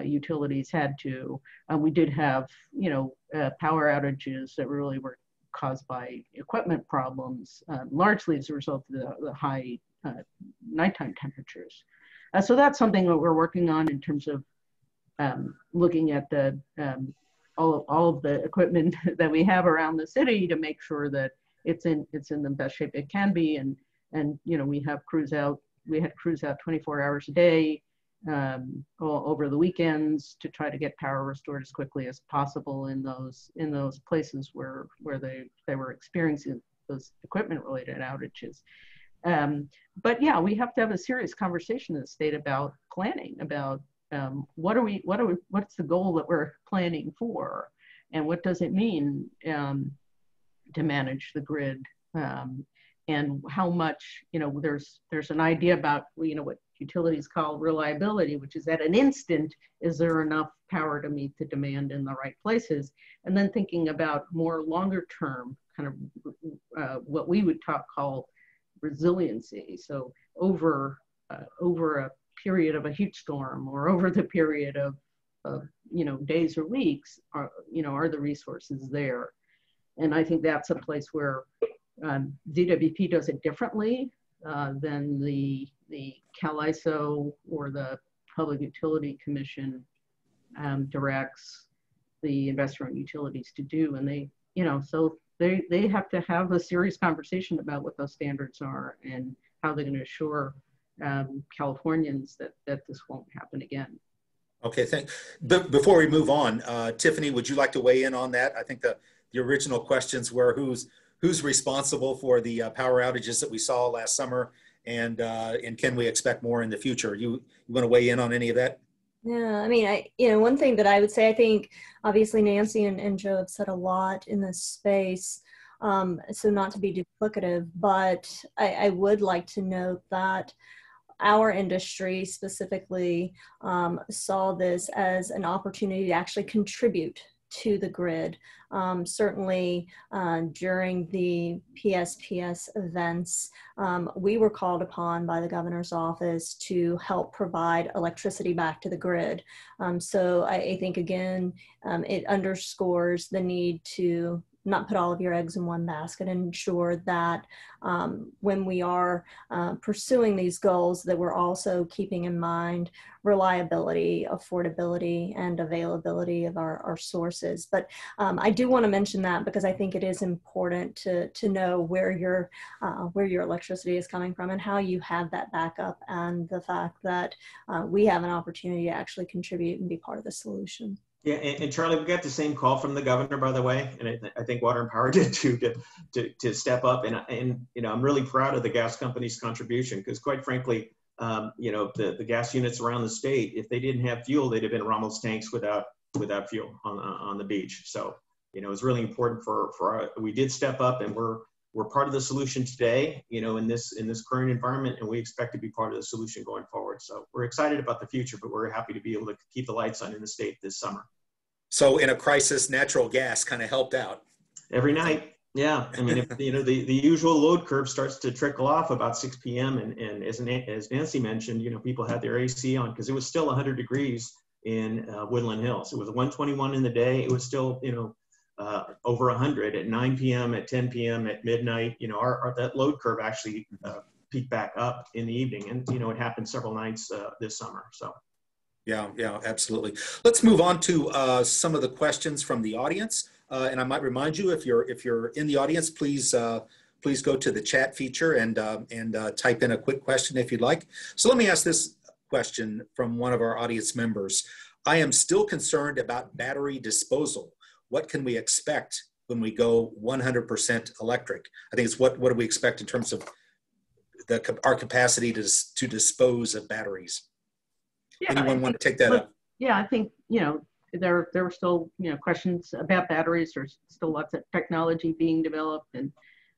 utilities had to, we did have, you know, power outages that really were caused by equipment problems, largely as a result of the high nighttime temperatures. So that's something that we're working on in terms of looking at the all of the equipment that we have around the city to make sure that it's in the best shape it can be. And you know, we had crews out 24 hours a day over the weekends to try to get power restored as quickly as possible in those places where they were experiencing those equipment related outages. But yeah, we have to have a serious conversation in the state about planning, about what's the goal that we're planning for, and what does it mean to manage the grid, and how much, you know, there's an idea about, you know, what utilities call reliability, which is at an instant, is there enough power to meet the demand in the right places? And then thinking about more longer term, kind of what we would call resiliency. So over a period of a heat storm, or over the period of you know, days or weeks, are the resources there? And I think that's a place where DWP does it differently than the CAISO or the Public Utility Commission directs the investor-owned utilities to do. And they, you know, so they have to have a serious conversation about what those standards are and how they're going to assure Californians that this won't happen again. Okay, thanks. Before we move on, Tiffany, would you like to weigh in on that? I think the original questions were who's responsible for the power outages that we saw last summer, and can we expect more in the future? You want to weigh in on any of that? Yeah, I mean, one thing that I would say, I think obviously Nancy and Joe have said a lot in this space, so not to be duplicative, but I would like to note that our industry specifically saw this as an opportunity to actually contribute to the grid. Certainly during the PSPS events, we were called upon by the governor's office to help provide electricity back to the grid. So I think, again, it underscores the need to not put all of your eggs in one basket, and ensure that when we are pursuing these goals, that we're also keeping in mind reliability, affordability, and availability of our sources. But I do want to mention that because I think it is important to know where your electricity is coming from and how you have that backup, and the fact that we have an opportunity to actually contribute and be part of the solution. Yeah, and Charlie, we got the same call from the governor, by the way, and I think Water and Power did too, to step up. And you know, I'm really proud of the gas company's contribution, because quite frankly, you know, the gas units around the state, if they didn't have fuel, they'd have been Rommel's tanks without fuel on the beach. So you know, it's really important we did step up, and we're part of the solution today, you know, in this current environment, and we expect to be part of the solution going forward. So we're excited about the future, but we're happy to be able to keep the lights on in the state this summer. So in a crisis, natural gas kind of helped out. Every night. Yeah. I mean, if, you know, the usual load curve starts to trickle off about 6 p.m. And as Nancy mentioned, you know, people had their AC on because it was still 100 degrees in Woodland Hills. It was 121 in the day. It was still, you know, over 100 at 9 p.m., at 10 p.m., at midnight. You know, that load curve actually peaked back up in the evening. And, you know, it happened several nights this summer. So. Yeah, absolutely. Let's move on to some of the questions from the audience. And I might remind you, if you're in the audience, please go to the chat feature and type in a quick question if you'd like. So let me ask this question from one of our audience members. I am still concerned about battery disposal. What can we expect when we go 100% electric? I think it's what do we expect in terms of our capacity to dispose of batteries? anyone want to take that up? Yeah, I think, there are still, questions about batteries. There's still lots of technology being developed and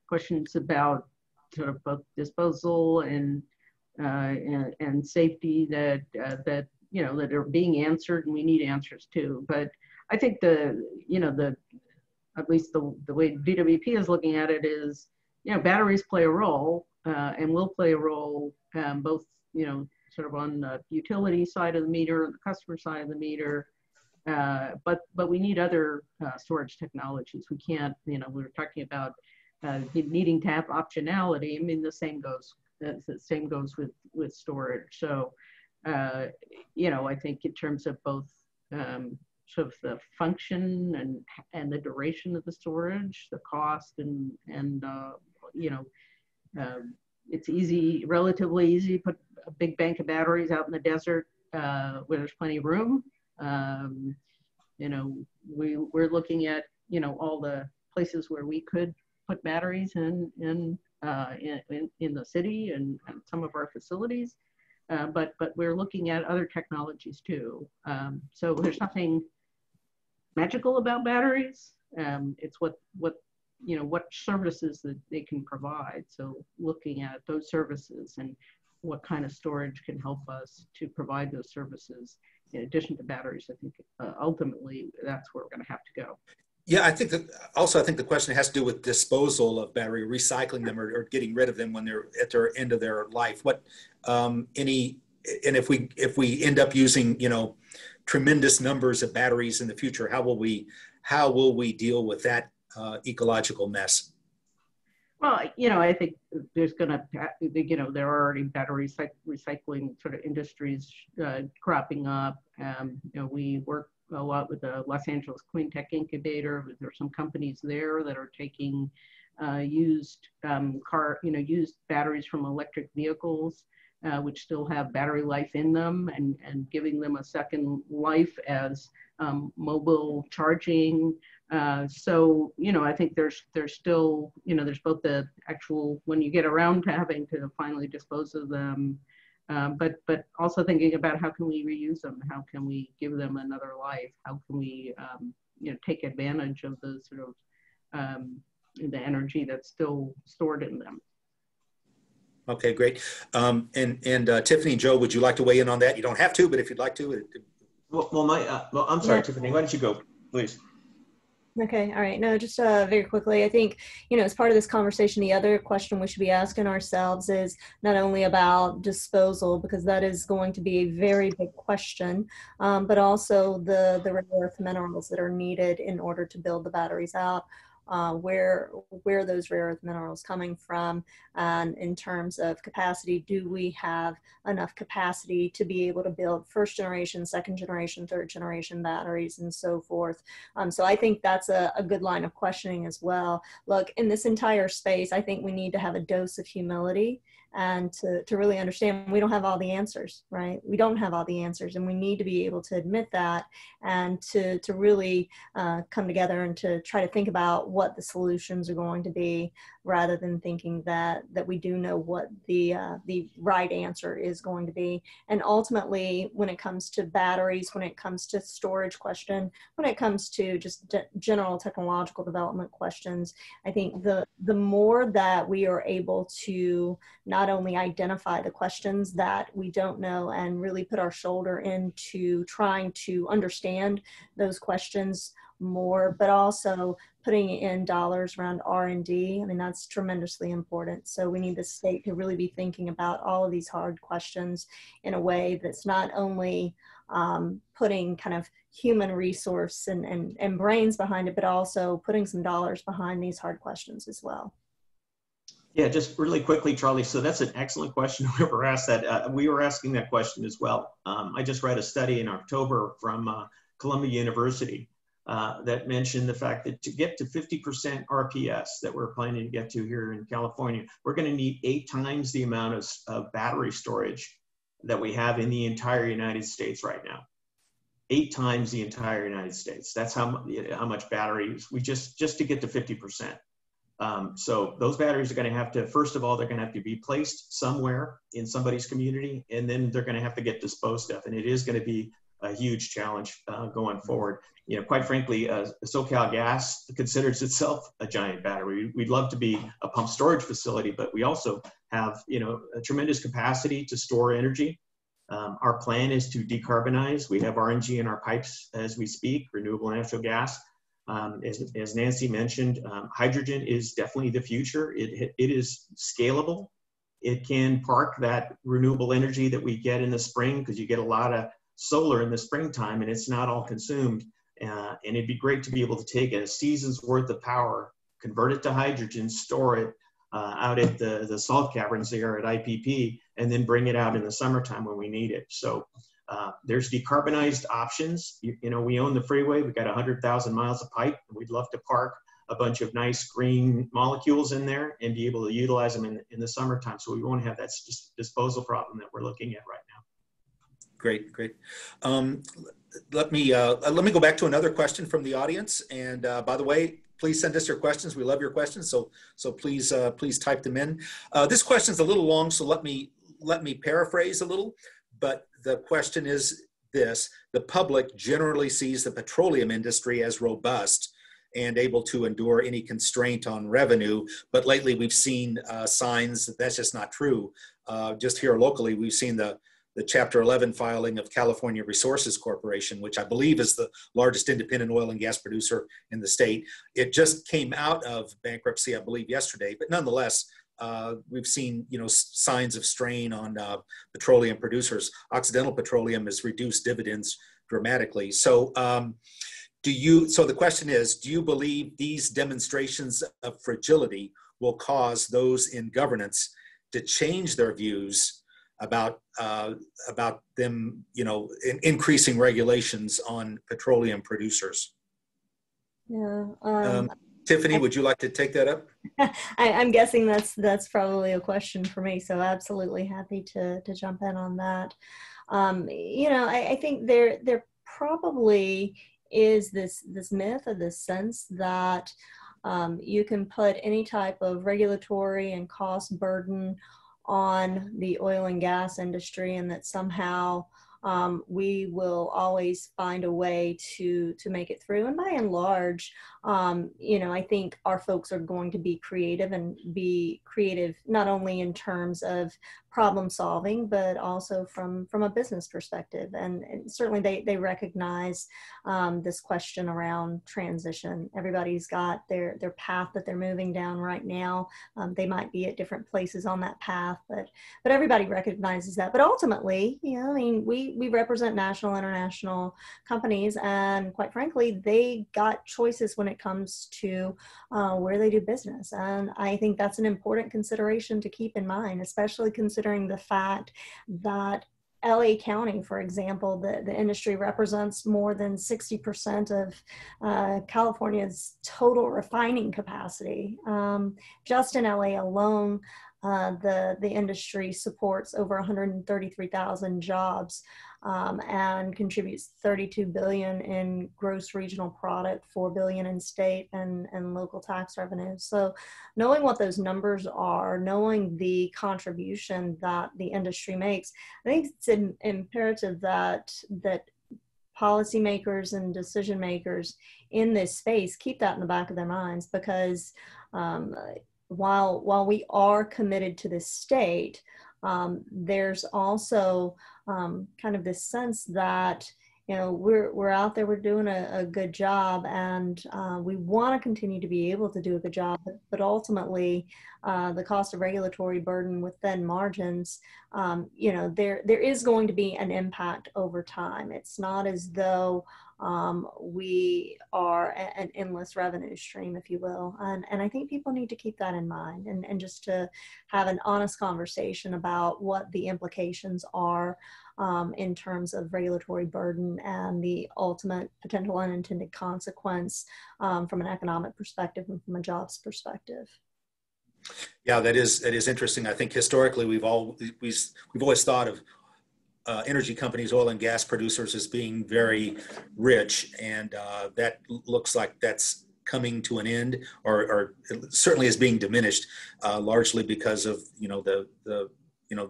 questions about sort of both disposal and safety that are being answered, and we need answers too. But I think at least the way DWP is looking at it is, batteries play a role and will play a role both, sort of on the utility side of the meter and the customer side of the meter. But we need other storage technologies. We can't, we were talking about needing to have optionality. I mean, the same goes with storage. So, I think in terms of both sort of the function and the duration of the storage, the cost, and it's relatively easy to put a big bank of batteries out in the desert where there's plenty of room. We're looking at, all the places where we could put batteries in the city and some of our facilities. But we're looking at other technologies too. So there's nothing magical about batteries. It's what services that they can provide. So looking at those services and what kind of storage can help us to provide those services in addition to batteries. I think ultimately that's where we're going to have to go. Yeah, I think the question has to do with disposal of battery, recycling them or getting rid of them when they're at their end of their life. If we end up using, tremendous numbers of batteries in the future, how will we deal with that ecological mess? Well, I think there's going to, there are already battery recycling sort of industries cropping up. We work a lot with the Los Angeles Clean Tech Incubator. There are some companies there that are taking used batteries from electric vehicles, which still have battery life in them, and giving them a second life as mobile charging. So, I think there's still, there's both the actual, when you get around to having to finally dispose of them, but also thinking about how can we reuse them? How can we give them another life? How can we, take advantage of the sort of the energy that's still stored in them? Okay, great. And Tiffany and Joe, would you like to weigh in on that? You don't have to, but if you'd like to. I'm sorry, yeah. Tiffany, why don't you go, please? Okay, all right. No, just very quickly, I think, as part of this conversation, the other question we should be asking ourselves is not only about disposal, because that is going to be a very big question, but also the rare earth minerals that are needed in order to build the batteries out. Where those rare earth minerals coming from, and in terms of capacity, do we have enough capacity to be able to build first generation, second generation, third generation batteries and so forth? So I think that's a good line of questioning as well. Look, in this entire space, I think we need to have a dose of humility and to really understand we don't have all the answers, right? We don't have all the answers, and we need to be able to admit that and to really come together and to try to think about what the solutions are going to be, rather than thinking that we do know what the right answer is going to be. And ultimately, when it comes to batteries, when it comes to storage question, when it comes to just general technological development questions, I think the more that we are able to not only identify the questions that we don't know and really put our shoulder into trying to understand those questions more, but also putting in dollars around R&D. I mean, that's tremendously important. So we need the state to really be thinking about all of these hard questions in a way that's not only putting kind of human resource and brains behind it, but also putting some dollars behind these hard questions as well. Yeah, just really quickly, Charlie. So that's an excellent question. Whoever asked that, we were asking that question as well. I just read a study in October from Columbia University that mentioned the fact that to get to 50% RPS that we're planning to get to here in California, we're going to need 8 times the amount of battery storage that we have in the entire United States right now. 8 times the entire United States. That's how much batteries we just to get to 50%. So those batteries are going to have to, first of all, they're going to have to be placed somewhere in somebody's community, and then they're going to have to get disposed of. And it is going to be a huge challenge going forward. You know, quite frankly, SoCal Gas considers itself a giant battery. We'd love to be a pump storage facility, but we also have, you know, a tremendous capacity to store energy. Our plan is to decarbonize. We have RNG in our pipes as we speak, renewable natural gas. As Nancy mentioned, hydrogen is definitely the future. It is scalable. It can park that renewable energy that we get in the spring, because you get a lot of solar in the springtime and it's not all consumed. And it'd be great to be able to take a season's worth of power, convert it to hydrogen, store it out at the salt caverns there at IPP, and then bring it out in the summertime when we need it. So there's decarbonized options. You know, we own the freeway. We've got 100,000 miles of pipe. And we'd love to park a bunch of nice green molecules in there and be able to utilize them in the summertime. So we won't have that disposal problem that we're looking at right now. Great, great. Let me go back to another question from the audience. And by the way, please send us your questions. We love your questions. So please type them in. This question's a little long, so let me paraphrase a little. But the question is this: the public generally sees the petroleum industry as robust and able to endure any constraint on revenue. But lately we've seen signs that that's just not true. Just here locally, we've seen the Chapter 11 filing of California Resources Corporation, which I believe is the largest independent oil and gas producer in the state. It just came out of bankruptcy, I believe, yesterday, but nonetheless, we've seen, you know, signs of strain on petroleum producers. Occidental Petroleum has reduced dividends dramatically. So so the question is, do you believe these demonstrations of fragility will cause those in governance to change their views about them, you know, increasing regulations on petroleum producers? Yeah. Tiffany, would you like to take that up? I'm guessing that's probably a question for me. So absolutely happy to jump in on that. You know, I think there probably is this myth or this sense that you can put any type of regulatory and cost burden on the oil and gas industry, and that somehow we will always find a way to make it through. And by and large, you know, I think our folks are going to be creative, and be creative not only in terms of problem solving, but also from a business perspective. And certainly they recognize this question around transition. Everybody's got their path that they're moving down right now. They might be at different places on that path, but everybody recognizes that. But ultimately, you know, I mean, we represent national, international companies, and quite frankly, they got choices when it comes to where they do business. And I think that's an important consideration to keep in mind, especially considering the fact that LA County, for example, the industry represents more than 60% of California's total refining capacity. Just in LA alone, the industry supports over 133,000 jobs and contributes $32 billion in gross regional product, $4 billion in state and local tax revenues. So knowing what those numbers are, knowing the contribution that the industry makes, I think it's imperative that policymakers and decision makers in this space keep that in the back of their minds, because while we are committed to this state, there's also kind of this sense that, you know, we're out there, we're doing a good job, and we want to continue to be able to do a good job, but ultimately the cost of regulatory burden within margins, you know, there is going to be an impact over time. It's not as though we are an endless revenue stream, if you will. And I think people need to keep that in mind, and just to have an honest conversation about what the implications are in terms of regulatory burden and the ultimate potential unintended consequence from an economic perspective and from a jobs perspective. Yeah, that is interesting. I think historically we've always thought of energy companies, oil and gas producers, as being very rich, and that looks like that's coming to an end, or it certainly is being diminished, largely because of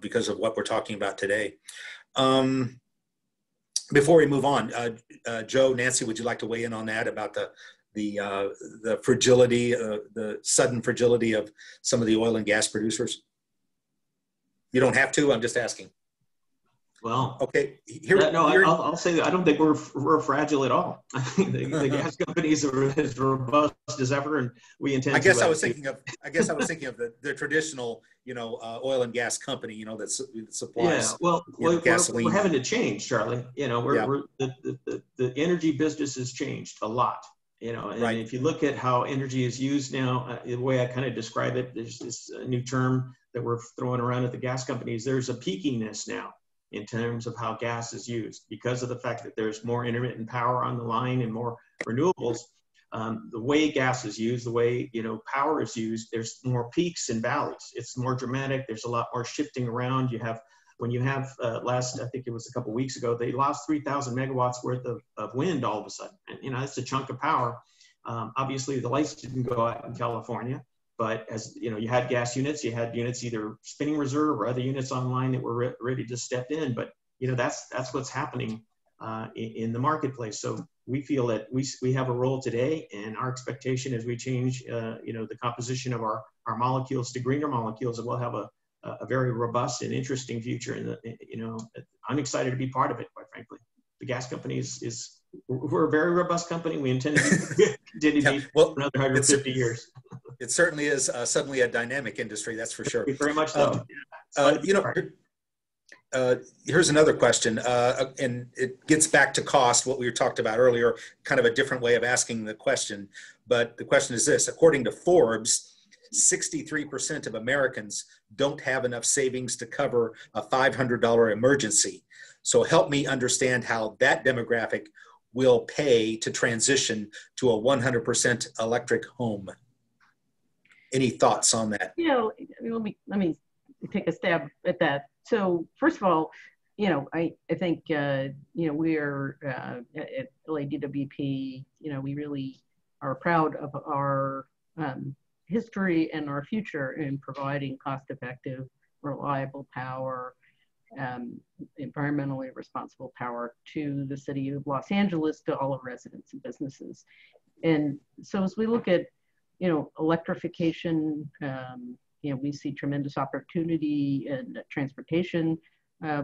because of what we're talking about today. Before we move on, Joe, Nancy, would you like to weigh in on that about the fragility, the sudden fragility of some of the oil and gas producers? You don't have to. I'm just asking. Well, okay. I'll say that I don't think we're fragile at all. I think the gas companies are as robust as ever, and we intend. I guess I was thinking of the traditional, oil and gas company, that supplies. Yeah, well, gasoline. We're having to change, Charlie. The energy business has changed a lot. And right. If you look at how energy is used now, the way I kind of describe it, there's this new term that we're throwing around at the gas companies. There's a peakiness now in terms of how gas is used because of the fact that there's more intermittent power on the line and more renewables. The way gas is used, the way power is used, there's more peaks and valleys. It's more dramatic. There's a lot more shifting around. When you have I think it was a couple of weeks ago, they lost 3,000 megawatts worth of wind all of a sudden. And that's a chunk of power. Obviously, the lights didn't go out in California. But as you had gas units, you had units either spinning reserve or other units online that were ready to step in. But that's what's happening in the marketplace. So we feel that we have a role today, and our expectation as we change the composition of our molecules to greener molecules, that we'll have a very robust and interesting future. And I'm excited to be part of it. Quite frankly, the gas company we're a very robust company. We intend to continue to be for another 150 years. It certainly is suddenly a dynamic industry, that's for sure. Very much so. Here's another question, and it gets back to cost, what we talked about earlier, kind of a different way of asking the question. But the question is this: according to Forbes, 63% of Americans don't have enough savings to cover a $500 emergency. So help me understand how that demographic will pay to transition to a 100% electric home. Any thoughts on that? Let me take a stab at that. So first of all, I think we are at LADWP. We really are proud of our history and our future in providing cost-effective, reliable power, environmentally responsible power to the city of Los Angeles, to all of residents and businesses. And so as we look at electrification, we see tremendous opportunity in the transportation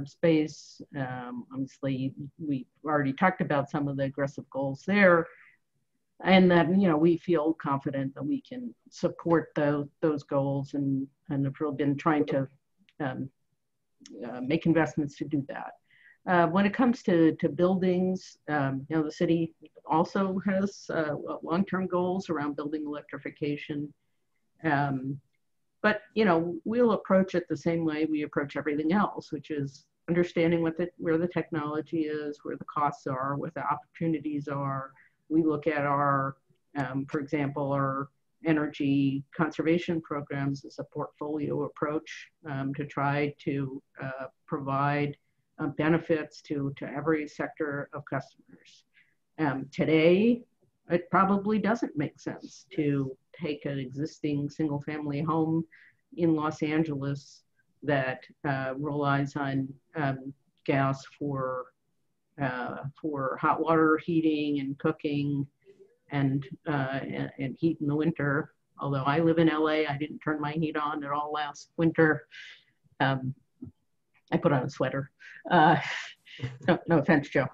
space. Obviously, we've already talked about some of the aggressive goals there, and that we feel confident that we can support those goals, and have really been trying to make investments to do that. When it comes to buildings, the city also has long-term goals around building electrification. But we'll approach it the same way we approach everything else, which is understanding where the technology is, where the costs are, what the opportunities are. We look at for example, our energy conservation programs as a portfolio approach to try to provide benefits to every sector of customers. Today, it probably doesn't make sense to take an existing single-family home in Los Angeles that relies on gas for hot water heating and cooking and heat in the winter. Although I live in LA, I didn't turn my heat on at all last winter. I put on a sweater. No offense, Joe.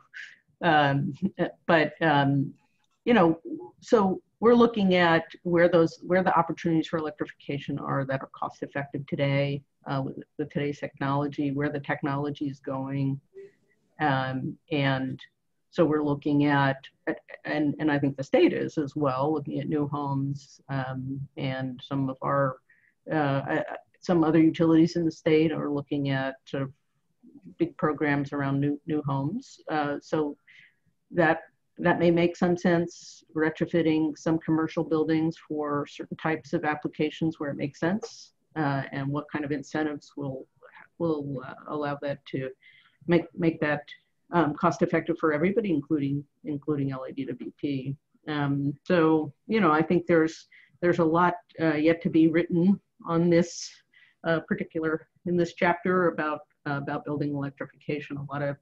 So we're looking at where the opportunities for electrification are that are cost effective today with today's technology, where the technology is going. And so we're looking at, and I think the state is as well, looking at new homes, and some of our, some other utilities in the state are looking at sort of big programs around new homes. So that may make some sense, retrofitting some commercial buildings for certain types of applications where it makes sense, and what kind of incentives will allow that to make that cost effective for everybody, including LADWP. So, you know, I think there's a lot yet to be written on this in this chapter about building electrification. A lot of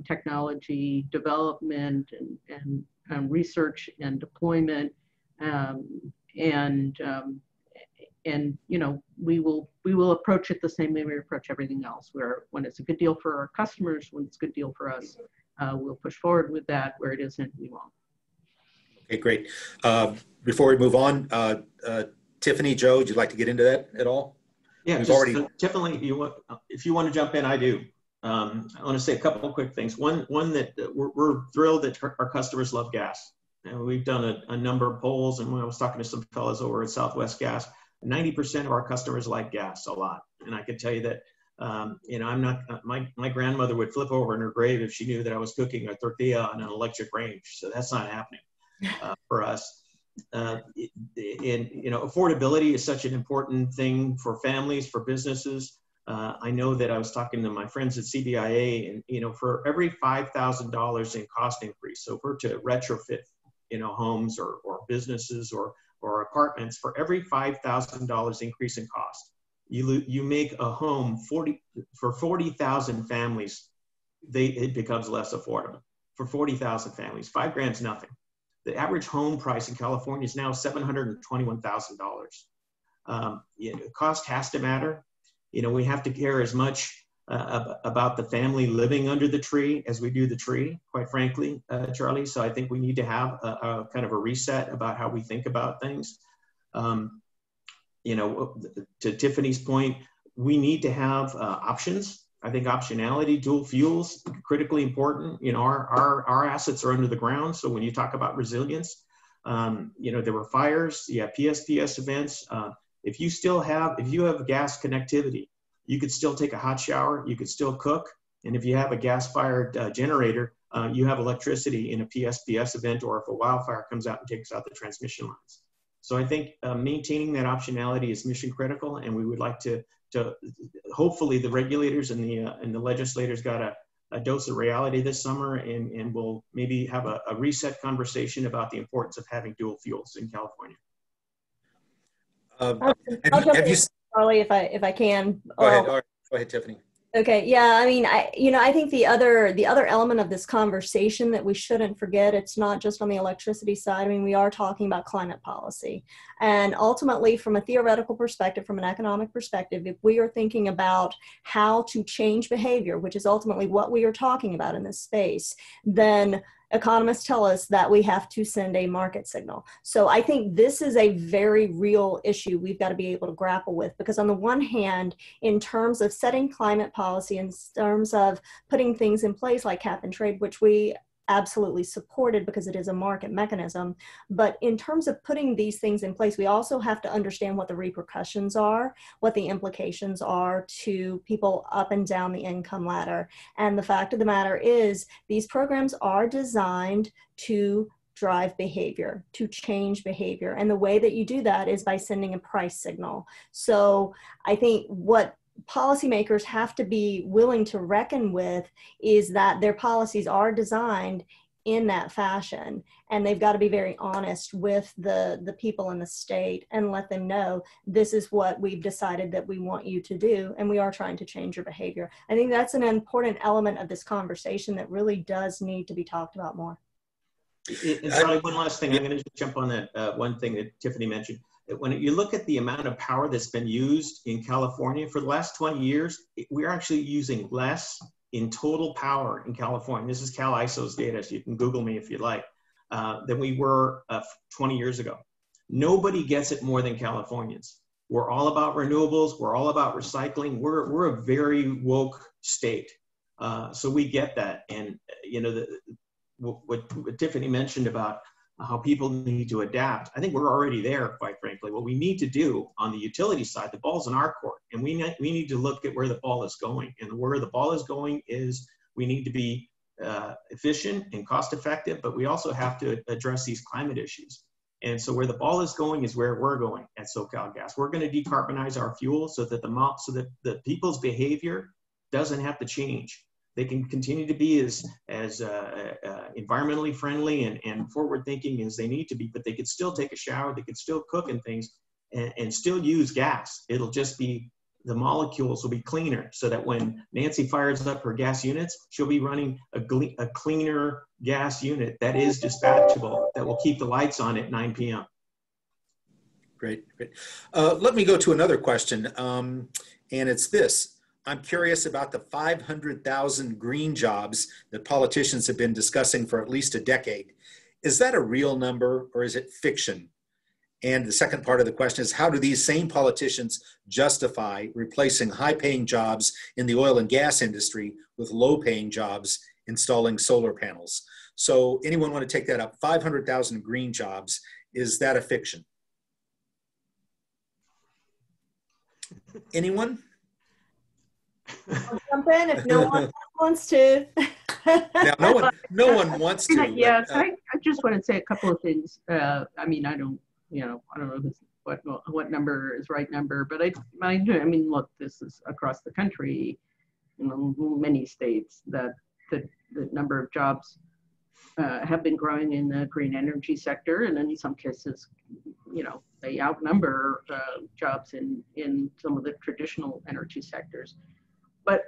technology development and research and deployment, and you know, we will approach it the same way we approach everything else. Where when it's a good deal for our customers, when it's a good deal for us, we'll push forward with that. Where it isn't, we won't. Okay, great. Before we move on, Tiffany, Joe, would you like to get into that at all? Yeah, Tiffany, if you want to jump in, I do. I want to say a couple of quick things. One that we're thrilled that our customers love gas. And we've done a number of polls, and when I was talking to some fellows over at Southwest Gas, 90% of our customers like gas a lot. And I can tell you that, you know, my grandmother would flip over in her grave if she knew that I was cooking a tortilla on an electric range. So that's not happening for us. And, you know, affordability is such an important thing for families, for businesses. I know that I was talking to my friends at CBIA, and, you know, for every $5,000 in cost increase, so if we're to retrofit, you know, homes or businesses or apartments, for every $5,000 increase in cost, you make a home for 40,000 families, it becomes less affordable. For 40,000 families, $5 grand's nothing. The average home price in California is now $721,000. You know, cost has to matter. You know, we have to care as much about the family living under the tree as we do the tree, quite frankly, Charlie. So I think we need to have a kind of a reset about how we think about things. You know, to Tiffany's point, we need to have options. I think optionality, dual fuels, critically important. You know, our assets are under the ground. So when you talk about resilience, you know, there were fires, PSPS events. If you have gas connectivity, you could still take a hot shower, you could still cook. And if you have a gas-fired generator, you have electricity in a PSPS event, or if a wildfire comes out and takes out the transmission lines. So I think maintaining that optionality is mission critical, and we would like to hopefully the regulators and the legislators got a dose of reality this summer, and we'll maybe have a reset conversation about the importance of having dual fuels in California. Charlie, if I can. Go ahead. All right. Go ahead, Tiffany. Okay. Yeah. I mean, I think the other element of this conversation that we shouldn't forget, it's not just on the electricity side. I mean, we are talking about climate policy, and ultimately, from a theoretical perspective, from an economic perspective, if we are thinking about how to change behavior, which is ultimately what we are talking about in this space, then economists tell us that we have to send a market signal. So I think this is a very real issue we've got to be able to grapple with, because on the one hand, in terms of setting climate policy, in terms of putting things in place like cap and trade, which we absolutely supported because it is a market mechanism, but in terms of putting these things in place, we also have to understand what the repercussions are, what the implications are to people up and down the income ladder. And the fact of the matter is, these programs are designed to drive behavior, to change behavior. And the way that you do that is by sending a price signal. So I think what policymakers have to be willing to reckon with is that their policies are designed in that fashion, and they've got to be very honest with the people in the state and let them know, this is what we've decided that we want you to do, and we are trying to change your behavior. I think that's an important element of this conversation that really does need to be talked about more. And Charlie, one last thing, I'm going to just jump on that one thing that Tiffany mentioned. When you look at the amount of power that's been used in California for the last 20 years, we're actually using less in total power in California. This is Cal ISO's data, so you can Google me if you like, than we were 20 years ago. Nobody gets it more than Californians. We're all about renewables. We're all about recycling. We're a very woke state. So we get that. And, you know, what Tiffany mentioned about how people need to adapt, I think we're already there, quite frankly. What we need to do on the utility side, the ball's in our court, and we need to look at where the ball is going. And where the ball is going is we need to be efficient and cost effective, but we also have to address these climate issues. And so where the ball is going is where we're going at SoCalGas. We're going to decarbonize our fuel so that the people's behavior doesn't have to change. they can continue to be as environmentally friendly and forward thinking as they need to be, but they could still take a shower, they could still cook and things, and still use gas. It'll just be, the molecules will be cleaner, so that when Nancy fires up her gas units, she'll be running a cleaner gas unit that is dispatchable, that will keep the lights on at 9 p.m. Great, great. Let me go to another question, and it's this. I'm curious about the 500,000 green jobs that politicians have been discussing for at least a decade. Is that a real number, or is it fiction? And the second part of the question is, how do these same politicians justify replacing high-paying jobs in the oil and gas industry with low-paying jobs installing solar panels? So anyone want to take that up? 500,000 green jobs, is that a fiction? Anyone? I'll jump in if no one wants to. Now, no one wants to. Yes, I just want to say a couple of things. I mean, I don't know what number is right number, but I mean, look, this is across the country, many states, that the number of jobs have been growing in the green energy sector, and in some cases, they outnumber jobs in some of the traditional energy sectors. But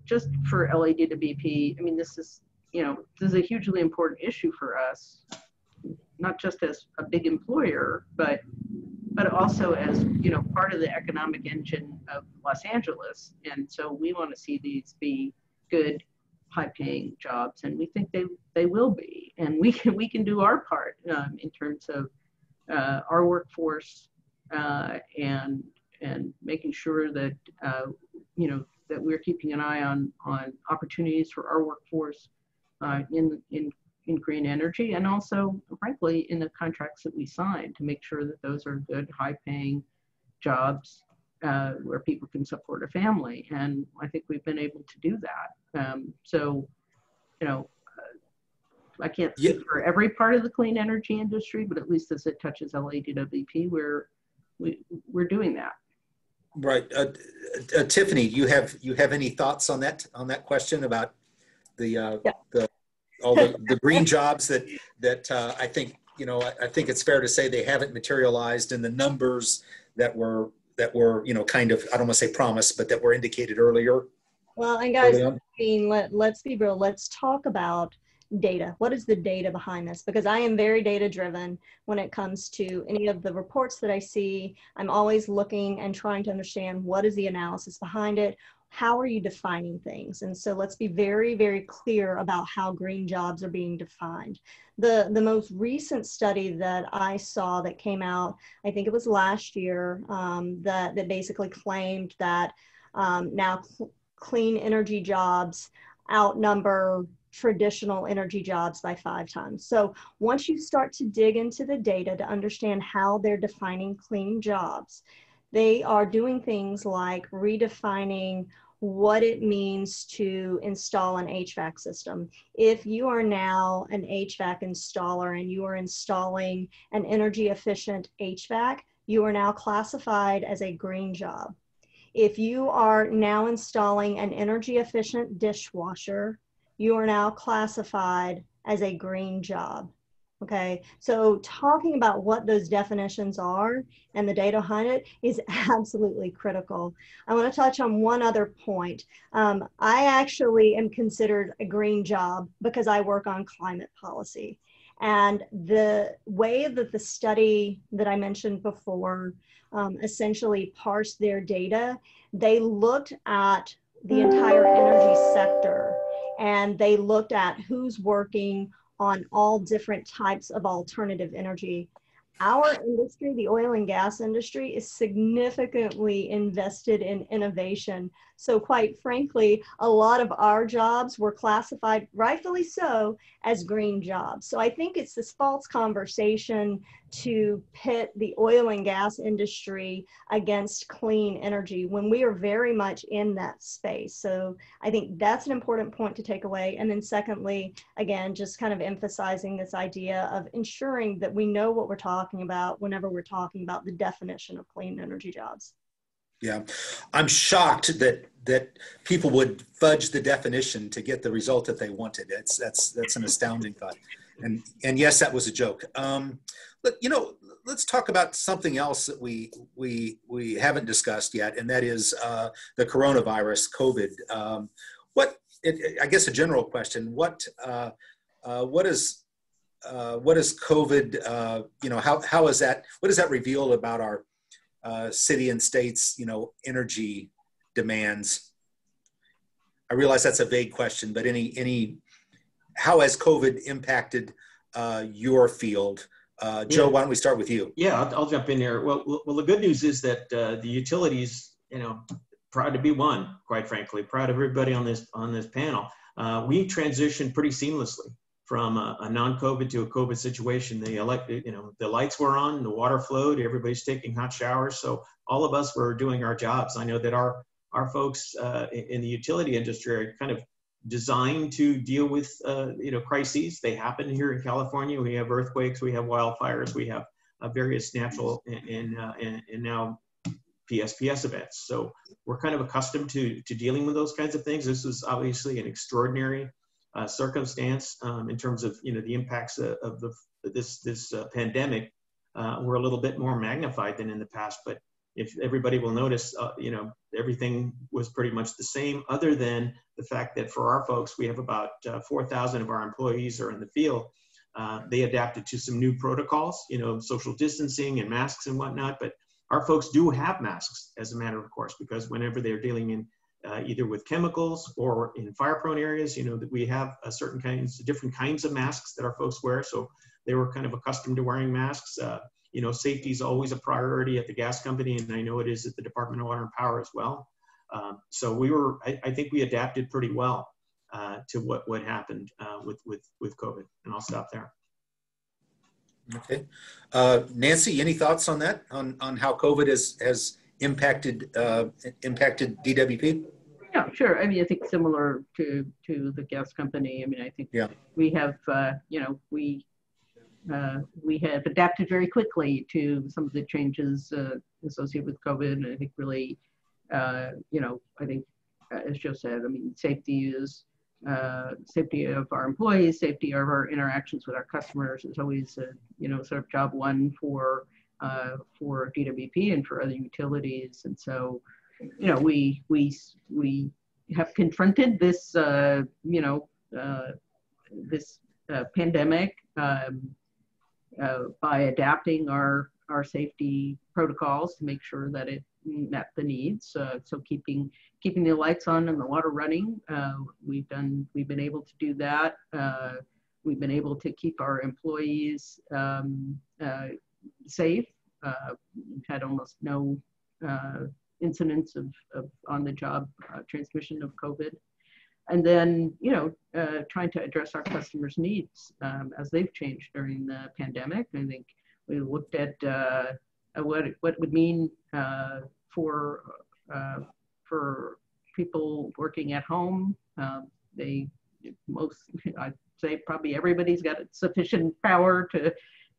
just for LAD to BP, I mean, this is a hugely important issue for us, not just as a big employer, but also as part of the economic engine of Los Angeles. And so we want to see these be good, high-paying jobs, and we think they will be. And we can do our part in terms of our workforce and making sure that that we're keeping an eye on opportunities for our workforce in green energy, and also, frankly, in the contracts that we sign, to make sure that those are good, high-paying jobs where people can support a family. And I think we've been able to do that. So, I can't speak for every part of the clean energy industry, but at least as it touches LADWP, we're doing that. Right, Tiffany, you have any thoughts on that question about all the green jobs that I think I think it's fair to say they haven't materialized in the numbers that were kind of, I don't want to say promised, but that were indicated earlier. Well, and guys, I mean, let's be real. Let's talk about data. What is the data behind this? Because I am very data driven when it comes to any of the reports that I see. I'm always looking and trying to understand what is the analysis behind it. How are you defining things? And so let's be very, very clear about how green jobs are being defined. The most recent study that I saw that came out, I think it was last year, that basically claimed that now clean energy jobs outnumber traditional energy jobs by 5 times. So once you start to dig into the data to understand how they're defining clean jobs, they are doing things like redefining what it means to install an HVAC system. If you are now an HVAC installer and you are installing an energy efficient HVAC, you are now classified as a green job. If you are now installing an energy efficient dishwasher, you are now classified as a green job. Okay, so talking about what those definitions are and the data behind it is absolutely critical. I want to touch on one other point. I actually am considered a green job because I work on climate policy. And the way that the study that I mentioned before essentially parsed their data, they looked at the entire energy sector, and they looked at who's working on all different types of alternative energy. Our industry, the oil and gas industry, is significantly invested in innovation. So quite frankly, a lot of our jobs were classified, rightfully so, as green jobs. So I think it's this false conversation to pit the oil and gas industry against clean energy when we are very much in that space. So I think that's an important point to take away. And then secondly, again, just kind of emphasizing this idea of ensuring that we know what we're talking about whenever we're talking about the definition of clean energy jobs. Yeah, I'm shocked that people would fudge the definition to get the result that they wanted. That's an astounding thought. And yes, that was a joke. But let's talk about something else that we haven't discussed yet, and that is the coronavirus, COVID. I guess a general question: what is COVID? How is that? What does that reveal about our city and states, energy demands? I realize that's a vague question, but how has COVID impacted your field? Joe, why don't we start with you? Yeah, I'll jump in there. Well, the good news is that the utilities, proud to be one, quite frankly, proud of everybody on this panel. We transitioned pretty seamlessly from a non-COVID to a COVID situation. The lights were on, the water flowed, everybody's taking hot showers. So all of us were doing our jobs. I know that our folks in the utility industry are kind of designed to deal with, crises. They happen here in California. We have earthquakes, we have wildfires, we have various natural and now PSPS events. So we're kind of accustomed to dealing with those kinds of things. This is obviously an extraordinary circumstance in terms of the impacts of this pandemic were a little bit more magnified than in the past. But if everybody will notice, everything was pretty much the same, other than the fact that for our folks, we have about 4,000 of our employees are in the field. They adapted to some new protocols, social distancing and masks and whatnot. But our folks do have masks, as a matter of course, because whenever they're dealing in either with chemicals or in fire-prone areas, that we have different kinds of masks that our folks wear. So they were kind of accustomed to wearing masks. Safety is always a priority at the gas company, and I know it is at the Department of Water and Power as well. So I think we adapted pretty well to what happened with COVID, and I'll stop there. Okay, Nancy, any thoughts on that? On how COVID has impacted DWP? Yeah, sure. I mean, I think similar to the gas company. I mean, I think we have, we have adapted very quickly to some of the changes associated with COVID. And I think really, I think, as Joe said, I mean, safety of our employees, safety of our interactions with our customers is always, sort of job one for DWP and for other utilities. And so, we have confronted this, this pandemic by adapting our safety protocols to make sure that it met the needs. So keeping the lights on and the water running, we've been able to do that. We've been able to keep our employees safe. We've had almost no incidents of on-the-job transmission of COVID. And then, trying to address our customers' needs as they've changed during the pandemic. I think we looked at what it would mean for people working at home. I'd say probably everybody's got sufficient power to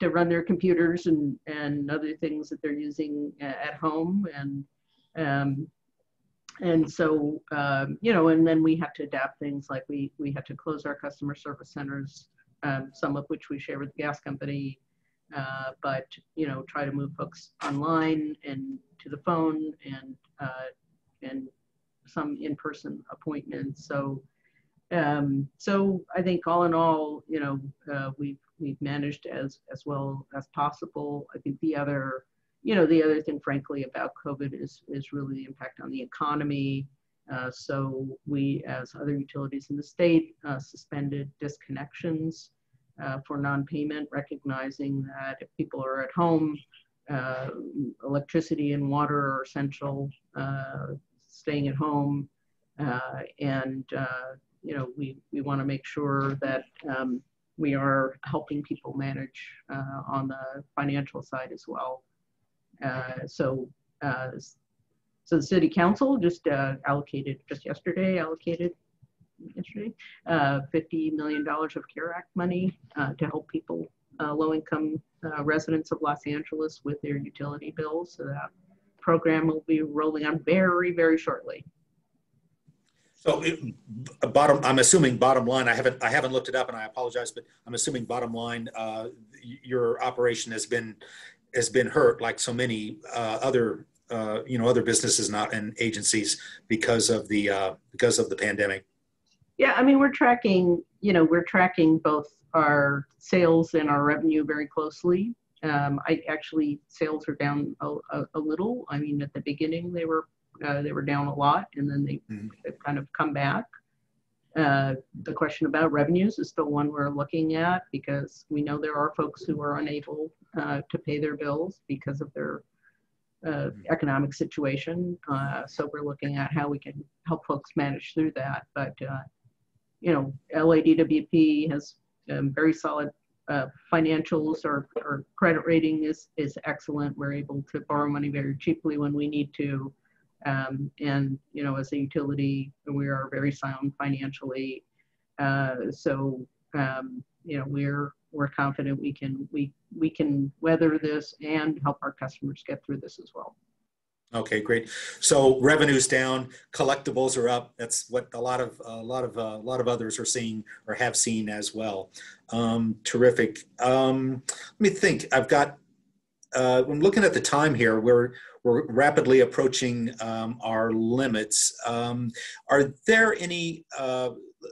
run their computers and other things that they're using at home. And so, and then we have to adapt things like we had to close our customer service centers, some of which we share with the gas company, but, try to move folks online and to the phone and some in-person appointments. So I think all in all, we've managed as well as possible. I think the other thing, frankly, about COVID is really the impact on the economy. So we, as other utilities in the state, suspended disconnections for non-payment, recognizing that if people are at home, electricity and water are essential, staying at home. We want to make sure that we are helping people manage on the financial side as well. So the city council just allocated $50 million of CARE Act money to help people, low-income residents of Los Angeles with their utility bills. So that program will be rolling out very, very shortly. So I'm assuming bottom line, I haven't looked it up and I apologize, but I'm assuming bottom line, your operation has been hurt like so many other other businesses and agencies because of the pandemic. Yeah, I mean, we're tracking both our sales and our revenue very closely. Sales are down a little. I mean, at the beginning they were down a lot, and then they've kind of come back. The question about revenues is still one we're looking at, because we know there are folks who are unable to pay their bills because of their economic situation. So we're looking at how we can help folks manage through that. But LADWP has very solid financials. Our credit rating is excellent. We're able to borrow money very cheaply when we need to. And as a utility, we are very sound financially. So we're confident we can weather this and help our customers get through this as well. Okay, great. So revenues down, collectibles are up. That's what a lot of others are seeing or have seen as well. Terrific. Let me think. I'm looking at the time here. We're rapidly approaching our limits. Are there any?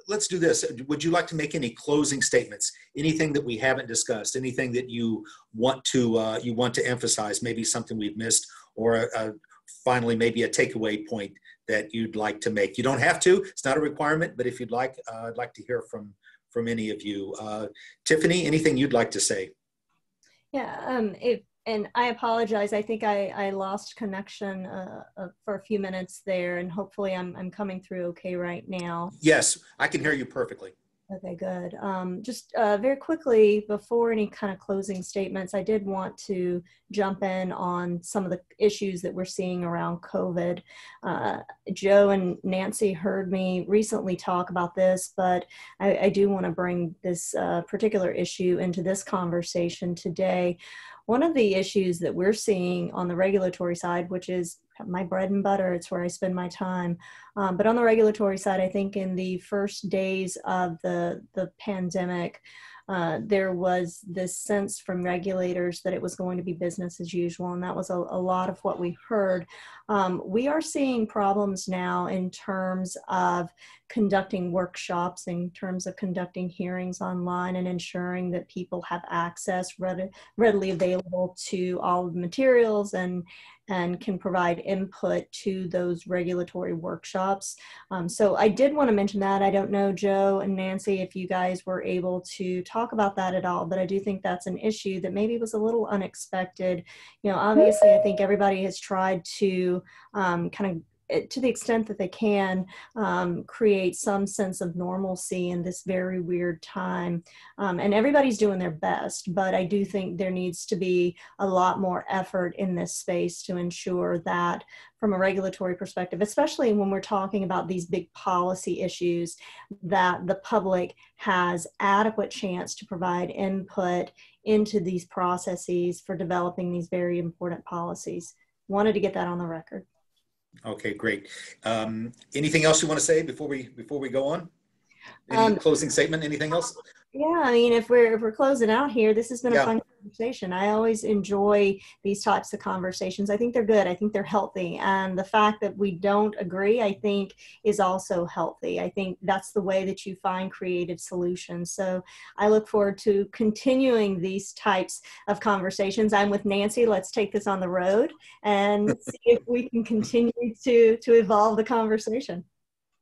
Let's do this. Would you like to make any closing statements? Anything that we haven't discussed? Anything that you want to emphasize? Maybe something we've missed, or finally maybe a takeaway point that you'd like to make. You don't have to. It's not a requirement, but if you'd like, I'd like to hear from any of you. Tiffany, anything you'd like to say? Yeah. And I apologize. I think I lost connection for a few minutes there, and hopefully I'm coming through okay right now. Yes, I can hear you perfectly. Okay, good. Just very quickly, before any kind of closing statements, I did want to jump in on some of the issues that we're seeing around COVID. Joe and Nancy heard me recently talk about this, but I do want to bring this particular issue into this conversation today. One of the issues that we're seeing on the regulatory side, which is my bread and butter, it's where I spend my time. But on the regulatory side, I think in the first days of the pandemic, there was this sense from regulators that it was going to be business as usual, and that was a lot of what we heard. We are seeing problems now in terms of conducting workshops, in terms of conducting hearings online, and ensuring that people have access readily available to all of the materials and can provide input to those regulatory workshops. So I did want to mention that. I don't know, Joe and Nancy, if you guys were able to talk about that at all, but I do think that's an issue that maybe was a little unexpected. Obviously, I think everybody has tried to kind of, to the extent that they can, create some sense of normalcy in this very weird time. And everybody's doing their best, but I do think there needs to be a lot more effort in this space to ensure that from a regulatory perspective, especially when we're talking about these big policy issues, that the public has adequate chance to provide input into these processes for developing these very important policies. Wanted to get that on the record. Okay, great. Anything else you want to say before we go on? Any closing statement? Anything else? Yeah, I mean, if we're closing out here, this has been a fun conversation. I always enjoy these types of conversations. I think they're good. I think they're healthy. And the fact that we don't agree, I think, is also healthy. I think that's the way that you find creative solutions. So I look forward to continuing these types of conversations. I'm with Nancy. Let's take this on the road and see if we can continue to evolve the conversation.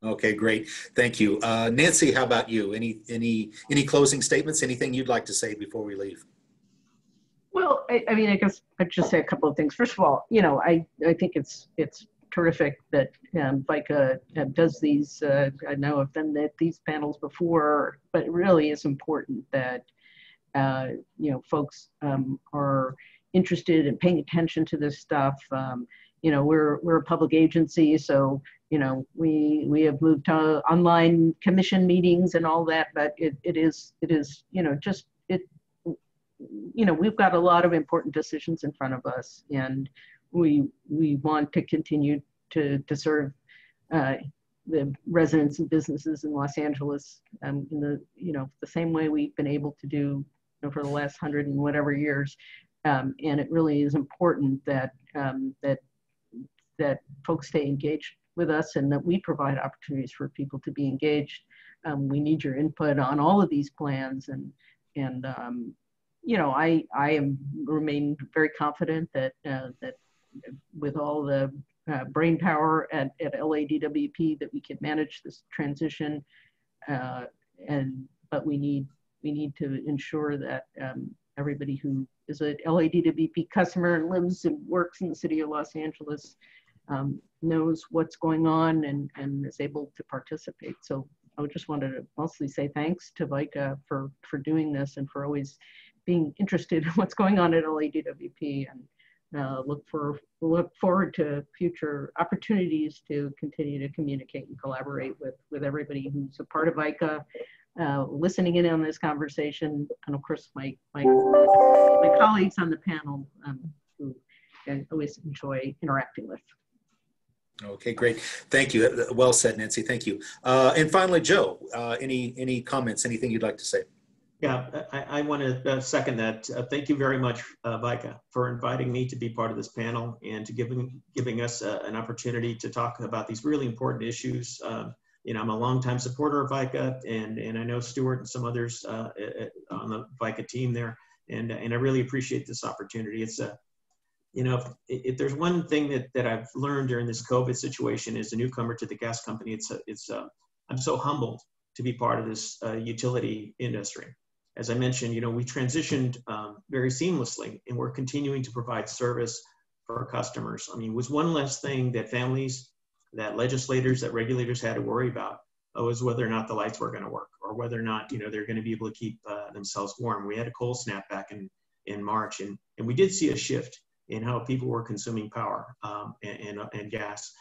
Okay, great. Thank you. Nancy, how about you? Any closing statements? Anything you'd like to say before we leave? Well, I mean, I guess I'd just say a couple of things. First of all, I think it's terrific that VICA does these. I know I've done these panels before, but it really is important that folks are interested in paying attention to this stuff. We're a public agency, so we have moved to online commission meetings and all that, but it is we've got a lot of important decisions in front of us, and we want to continue to serve the residents and businesses in Los Angeles in the same way we've been able to do for the last 100 and whatever years. And it really is important that that folks stay engaged with us and that we provide opportunities for people to be engaged. We need your input on all of these plans, and I remain very confident that that with all the brain power at LADWP that we can manage this transition, but we need to ensure that everybody who is a LADWP customer and lives and works in the city of Los Angeles knows what's going on and is able to participate. So I just wanted to mostly say thanks to VICA for doing this and for always being interested in what's going on at LADWP, and look forward to future opportunities to continue to communicate and collaborate with everybody who's a part of VICA, listening in on this conversation, and of course my colleagues on the panel who I always enjoy interacting with. Okay, great. Thank you. Well said, Nancy. Thank you. And finally, Joe, any comments, anything you'd like to say? Yeah, I want to second that. Thank you very much, VICA, for inviting me to be part of this panel and to giving us an opportunity to talk about these really important issues. I'm a longtime supporter of VICA, and I know Stuart and some others on the VICA team there, and I really appreciate this opportunity. It's if there's one thing that I've learned during this COVID situation as a newcomer to the gas company, I'm so humbled to be part of this utility industry. As I mentioned, we transitioned very seamlessly, and we're continuing to provide service for our customers. I mean, it was one less thing that families, that legislators, that regulators had to worry about was whether or not the lights were going to work, or whether or not they're going to be able to keep themselves warm. We had a cold snap back in March, and we did see a shift in how people were consuming power and gas.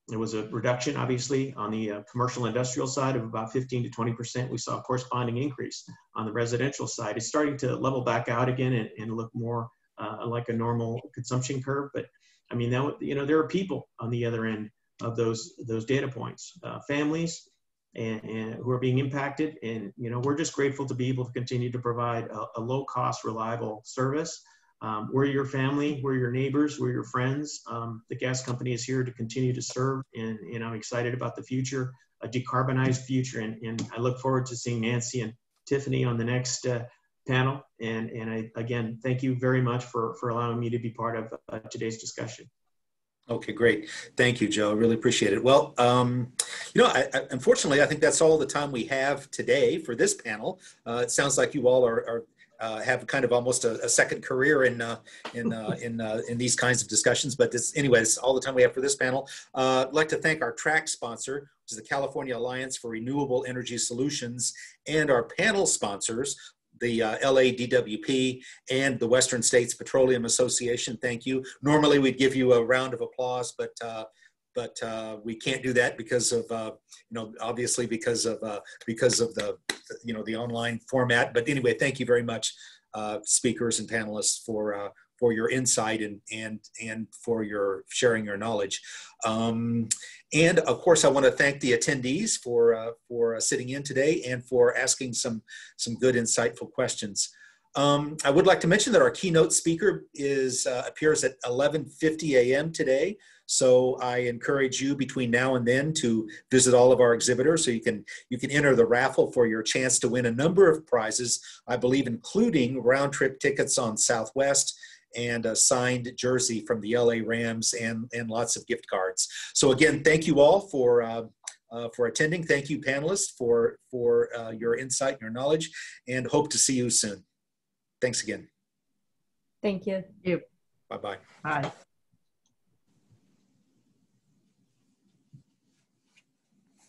There was a reduction, obviously, on the commercial industrial side of about 15 to 20%. We saw a corresponding increase on the residential side. It's starting to level back out again and look more like a normal consumption curve. But I mean, there are people on the other end of those data points, families, and who are being impacted. And we're just grateful to be able to continue to provide a low-cost, reliable service. We're your family, we're your neighbors, we're your friends. The gas company is here to continue to serve, and I'm excited about the future, a decarbonized future. And I look forward to seeing Nancy and Tiffany on the next panel. And I, again, thank you very much for allowing me to be part of today's discussion. Okay, great. Thank you, Joe. I really appreciate it. Well, unfortunately, I think that's all the time we have today for this panel. It sounds like you all have kind of almost a second career in these kinds of discussions. But anyways, all the time we have for this panel. I'd like to thank our track sponsor, which is the California Alliance for Renewable Energy Solutions, and our panel sponsors, the LADWP and the Western States Petroleum Association. Thank you. Normally we'd give you a round of applause, but we can't do that because of obviously because of the online format. But anyway, thank you very much, speakers and panelists, for your insight and for your sharing your knowledge. And of course, I want to thank the attendees for sitting in today and for asking some good, insightful questions. I would like to mention that our keynote speaker appears at 11:50 a.m. today. So I encourage you between now and then to visit all of our exhibitors, so you can enter the raffle for your chance to win a number of prizes, I believe, including round-trip tickets on Southwest and a signed jersey from the LA Rams and lots of gift cards. So again, thank you all for attending. Thank you, panelists, for your insight and your knowledge, and hope to see you soon. Thanks again. Thank you. Bye-bye. Bye.